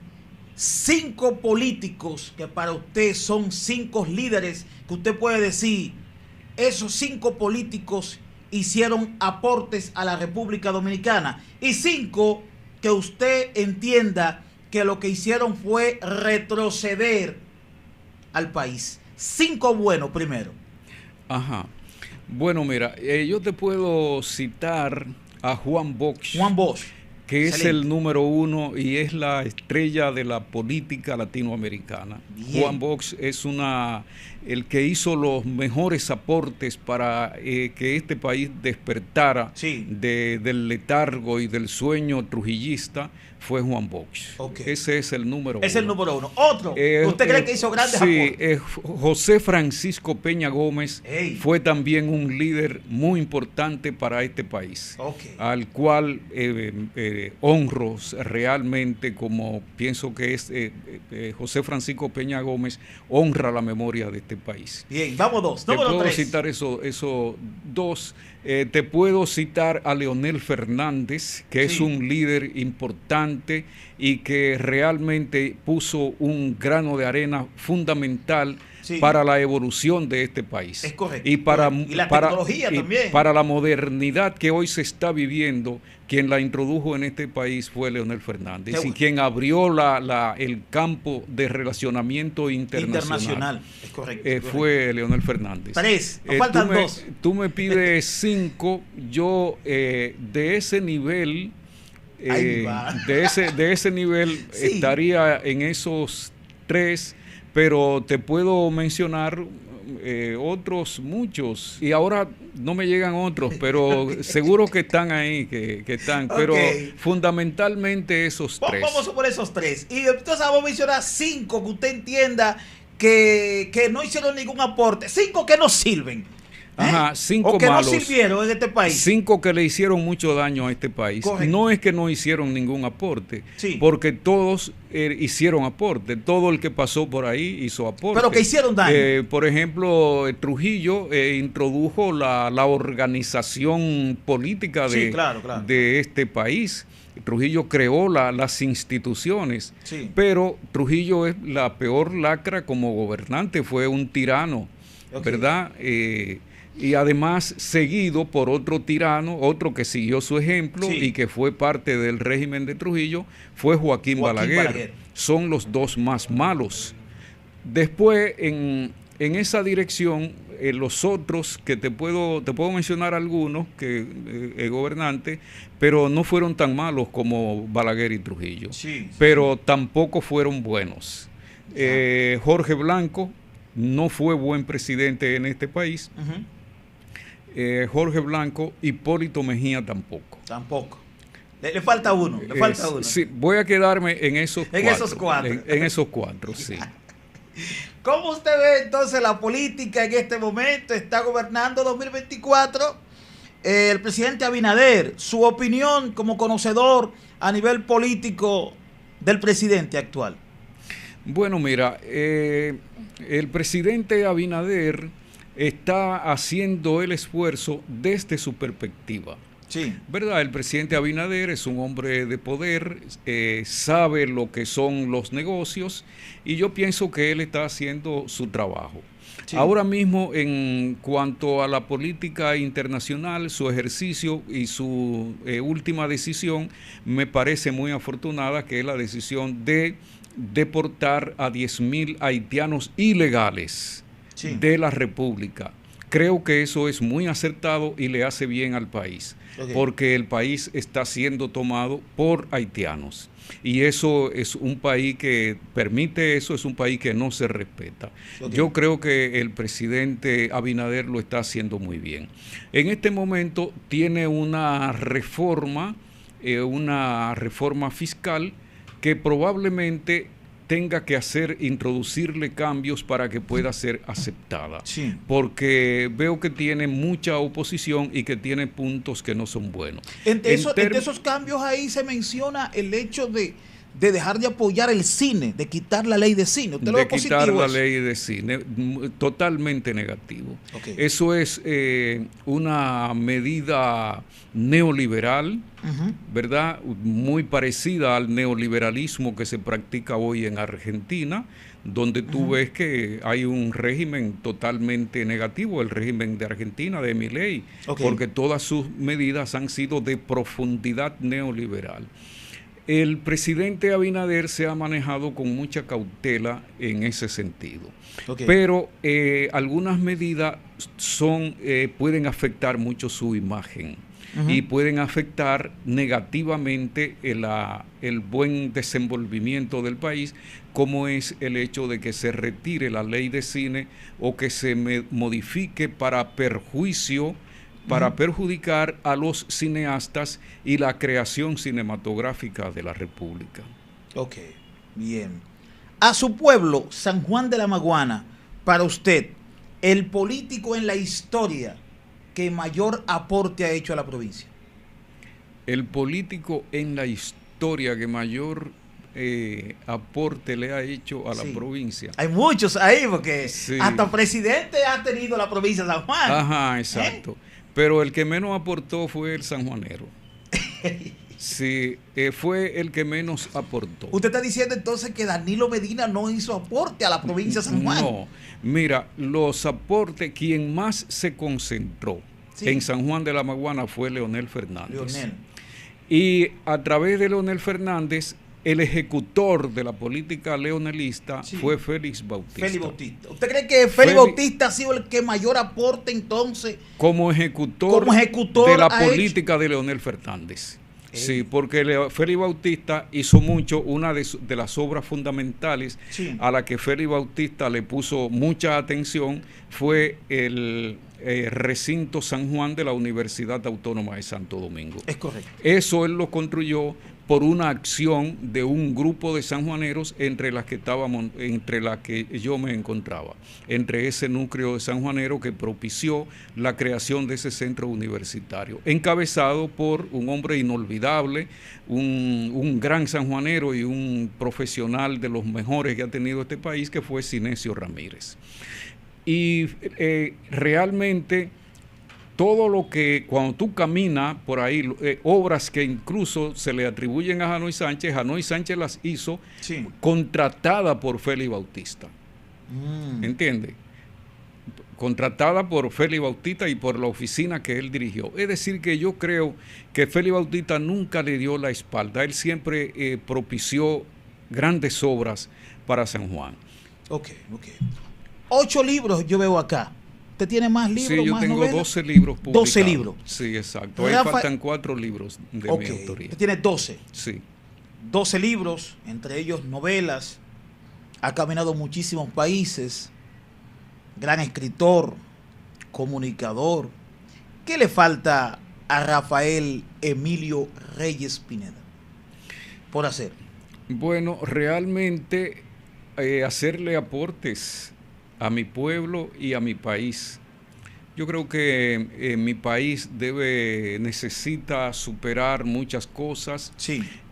5 políticos que para usted son 5 líderes que usted puede decir, esos 5 políticos hicieron aportes a la República Dominicana, y 5 que usted entienda que lo que hicieron fue retroceder al país. 5 buenos primero. Ajá. Bueno, mira, yo te puedo citar a Juan Bosch. Juan Bosch. Que es el número 1 y es la estrella de la política latinoamericana. Bien. Juan Bosch es una el que hizo los mejores aportes para que este país despertara del letargo y del sueño trujillista fue Juan Bosch. Ese es el número uno. Es el número uno. Otro, ¿usted cree que hizo grandes aportes? José Francisco Peña Gómez fue también un líder muy importante para este país, al cual honro realmente, como pienso que es José Francisco Peña Gómez honra la memoria de este país. Bien, vamos dos. Te puedo citar esos dos. Te puedo citar a Leonel Fernández, que es un líder importante y que realmente puso un grano de arena fundamental para la evolución de este país. Es correcto. Y la tecnología también. Para la modernidad que hoy se está viviendo, quien la introdujo en este país fue Leonel Fernández y quien abrió el campo de relacionamiento internacional. Es correcto. Fue Leonel Fernández. 3, nos faltan 2. Tú me pides 5, yo de ese nivel, de ese nivel estaría en esos 3, pero te puedo mencionar otros muchos, y ahora no me llegan otros, pero seguro que están ahí, que están, pero fundamentalmente esos 3. Vamos por esos 3, y entonces vamos a mencionar 5 que usted entienda que no hicieron ningún aporte, 5 que no sirven. Ajá, 5 o que malos, no sirvieron en este país. 5 que le hicieron mucho daño a este país. Correcto. No es que no hicieron ningún aporte, porque todos hicieron aporte. Todo el que pasó por ahí hizo aporte. Pero que hicieron daño. Por ejemplo, Trujillo introdujo la organización política de este país. Trujillo creó las instituciones, pero Trujillo es la peor lacra como gobernante, fue un tirano, ¿verdad? Y además seguido por otro tirano, otro que siguió su ejemplo y que fue parte del régimen de Trujillo, fue Joaquín Balaguer. Son los 2 más malos. Después, en esa dirección, los otros, que te puedo mencionar algunos, que gobernantes, pero no fueron tan malos como Balaguer y Trujillo, pero tampoco fueron buenos. Jorge Blanco no fue buen presidente en este país. Jorge Blanco, Hipólito Mejía tampoco. Le falta uno. Sí, voy a quedarme en esos 4. En esos 4, sí. ¿Cómo usted ve entonces la política en este momento? Está gobernando 2024 el presidente Abinader. Su opinión como conocedor a nivel político del presidente actual. Bueno, mira, el presidente Abinader está haciendo el esfuerzo desde su perspectiva. ¿Verdad? El presidente Abinader es un hombre de poder, sabe lo que son los negocios, y yo pienso que él está haciendo su trabajo. Ahora mismo, en cuanto a la política internacional, su ejercicio y su última decisión me parece muy afortunada, que es la decisión de deportar a 10,000 haitianos ilegales de la República. Creo que eso es muy acertado y le hace bien al país, porque el país está siendo tomado por haitianos. Y eso es un país que permite eso, es un país que no se respeta. Yo creo que el presidente Abinader lo está haciendo muy bien. En este momento tiene una reforma fiscal que probablemente tenga que introducirle cambios para que pueda ser aceptada. Porque veo que tiene mucha oposición y que tiene puntos que no son buenos. Entre esos cambios ahí se menciona el hecho de dejar de apoyar el cine, de quitar la ley de cine. ¿Usted lo ve positivo? De quitar la ley de cine, totalmente negativo. Eso es una medida neoliberal, ¿verdad? Muy parecida al neoliberalismo que se practica hoy en Argentina, donde tú ves que hay un régimen totalmente negativo, el régimen de Argentina, de Milei, porque todas sus medidas han sido de profundidad neoliberal. El presidente Abinader se ha manejado con mucha cautela en ese sentido. Okay. Pero algunas medidas pueden afectar mucho su imagen y pueden afectar negativamente el buen desenvolvimiento del país, como es el hecho de que se retire la ley de cine o que se modifique para perjudicar a los cineastas y la creación cinematográfica de la República. Ok, bien. A su pueblo, San Juan de la Maguana, para usted, el político en la historia que mayor aporte ha hecho a la provincia. El político en la historia que mayor aporte le ha hecho a la provincia. Hay muchos ahí, porque hasta presidente ha tenido la provincia de San Juan. Ajá, exacto. Pero el que menos aportó fue el sanjuanero. Sí, fue el que menos aportó. ¿Usted está diciendo entonces que Danilo Medina no hizo aporte a la provincia de San Juan? No, mira, los aportes, quien más se concentró en San Juan de la Maguana fue Leonel Fernández. Y a través de Leonel Fernández, el ejecutor de la política leonelista fue Félix Bautista. ¿Usted cree que Félix Bautista ha sido el que mayor aporte entonces como ejecutor de la política de Leonel Fernández? Sí, porque Félix Bautista hizo mucho. Una de las obras fundamentales a la que Félix Bautista le puso mucha atención fue el recinto San Juan de la Universidad Autónoma de Santo Domingo. Es correcto. Eso él lo construyó por una acción de un grupo de sanjuaneros entre las que yo me encontraba, entre ese núcleo de sanjuaneros que propició la creación de ese centro universitario, encabezado por un hombre inolvidable, un gran sanjuanero y un profesional de los mejores que ha tenido este país, que fue Sinesio Ramírez. Y realmente todo lo que, cuando tú caminas por ahí, obras que incluso se le atribuyen a Janoy Sánchez las hizo contratada por Félix Bautista. ¿Entiendes? Contratada por Félix Bautista y por la oficina que él dirigió. Es decir, que yo creo que Félix Bautista nunca le dio la espalda. Él siempre propició grandes obras para San Juan. Ok. 8 libros yo veo acá. ¿Usted tiene más libros? Sí, yo más tengo novelas? 12 libros publicados. 12 libros. Sí, exacto. Ahí faltan 4 libros de mi autoría. Usted tiene 12. Sí. 12 libros, entre ellos novelas. Ha caminado muchísimos países. Gran escritor, comunicador. ¿Qué le falta a Rafael Emilio Reyes Pineda por hacer? Bueno, realmente hacerle aportes a mi pueblo y a mi país. Yo creo que mi país necesita superar muchas cosas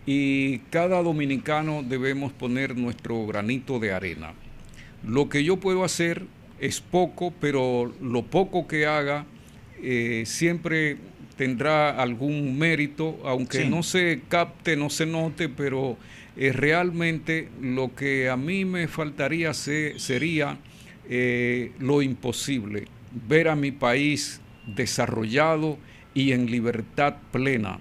y cada dominicano debemos poner nuestro granito de arena. Lo que yo puedo hacer es poco, pero lo poco que haga siempre tendrá algún mérito, aunque no se capte, no se note, pero realmente lo que a mí me faltaría sería lo imposible, ver a mi país desarrollado y en libertad plena,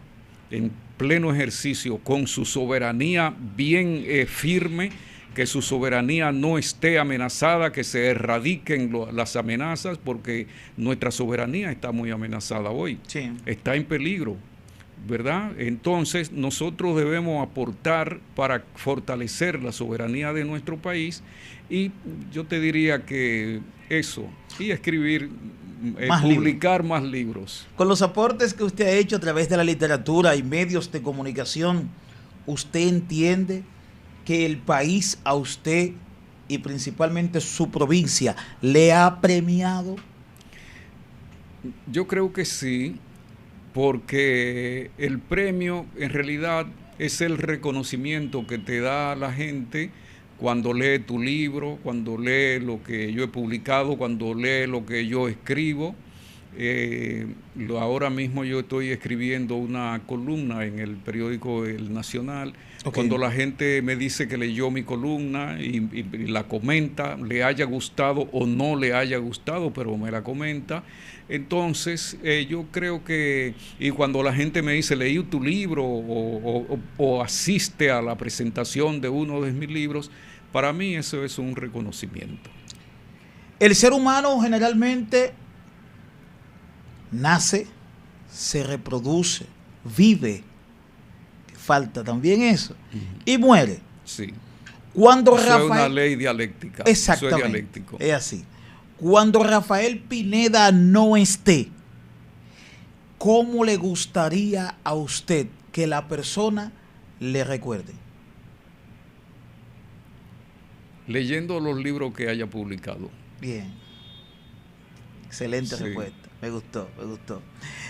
en pleno ejercicio, con su soberanía bien firme, que su soberanía no esté amenazada, que se erradiquen las amenazas, porque nuestra soberanía está muy amenazada hoy, está en peligro, ¿verdad? Entonces nosotros debemos aportar para fortalecer la soberanía de nuestro país, y yo te diría que eso, y escribir, publicar más libros. Con los aportes que usted ha hecho a través de la literatura y medios de comunicación, ¿usted entiende que el país a usted y principalmente su provincia le ha premiado? Yo creo que sí, porque el premio en realidad es el reconocimiento que te da la gente cuando lee tu libro, cuando lee lo que yo he publicado, cuando lee lo que yo escribo. Ahora mismo yo estoy escribiendo una columna en el periódico El Nacional. Cuando la gente me dice que leyó mi columna y la comenta, le haya gustado o no le haya gustado, pero me la comenta, entonces yo creo que, y cuando la gente me dice leí tu libro o asiste a la presentación de uno de mis libros, para mí eso es un reconocimiento. El ser humano generalmente nace, se reproduce, vive, falta también eso, y muere. Sí. Cuando eso es una ley dialéctica. Exactamente. Eso es dialéctico. Es así. Cuando Rafael Pineda no esté, ¿cómo le gustaría a usted que la persona le recuerde? Leyendo los libros que haya publicado. Bien. Excelente respuesta. Me gustó, me gustó.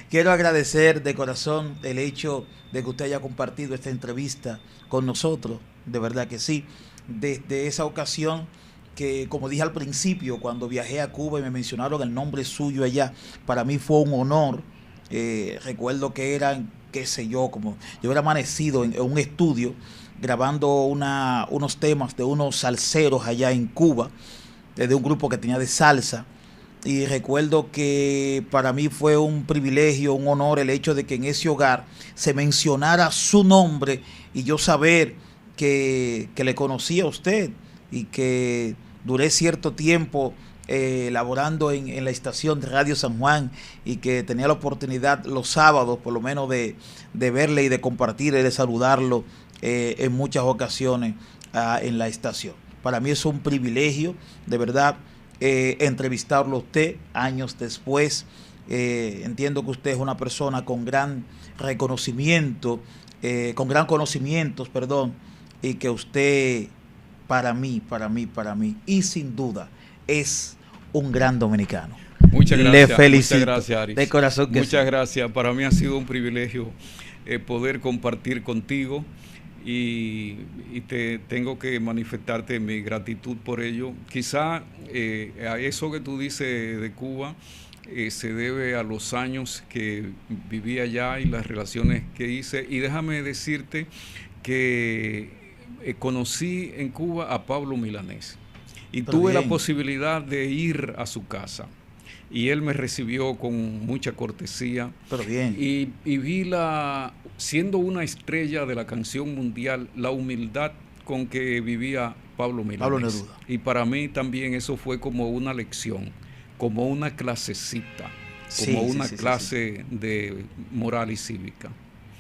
Quiero agradecer de corazón el hecho de que usted haya compartido esta entrevista con nosotros. De verdad que sí. Desde esa ocasión que, como dije al principio, cuando viajé a Cuba y me mencionaron el nombre suyo allá, para mí fue un honor. Recuerdo que eran, qué sé yo, como yo hubiera amanecido en un estudio grabando unos temas de unos salseros allá en Cuba, de un grupo que tenía de salsa. Y recuerdo que para mí fue un privilegio, un honor el hecho de que en ese hogar se mencionara su nombre y yo saber que le conocía a usted y que duré cierto tiempo laborando en la estación de Radio San Juan y que tenía la oportunidad los sábados por lo menos de verle y de compartir y de saludarlo en muchas ocasiones en la estación. Para mí es un privilegio, de verdad, entrevistarlo a usted años después. Entiendo que usted es una persona con gran reconocimiento, con gran conocimientos, y que usted para mí, y sin duda, es un gran dominicano. Muchas gracias. Le felicito. Muchas gracias, Aris. De corazón que muchas sí. gracias. Para mí ha sido un privilegio poder compartir contigo. Y tengo que manifestarte mi gratitud por ello. Quizá a eso que tú dices de Cuba se debe a los años que viví allá y las relaciones que hice. Y déjame decirte que conocí en Cuba a Pablo Milanés y tuve la posibilidad de ir a su casa. Y él me recibió con mucha cortesía. Pero bien. Y vi siendo una estrella de la canción mundial, la humildad con que vivía Pablo Milanés. Pablo Neruda. Y para mí también eso fue como una lección, como una clasecita, como una clase de moral y cívica.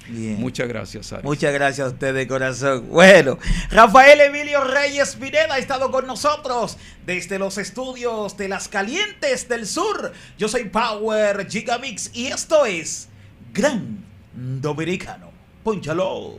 Bien. Muchas gracias, Aris. Muchas gracias a usted de corazón. Bueno, Rafael Emilio Reyes Pineda ha estado con nosotros desde los estudios de Las Calientes del Sur. Yo soy Power Gigamix y esto es Gran Dominicano. Pónchalo.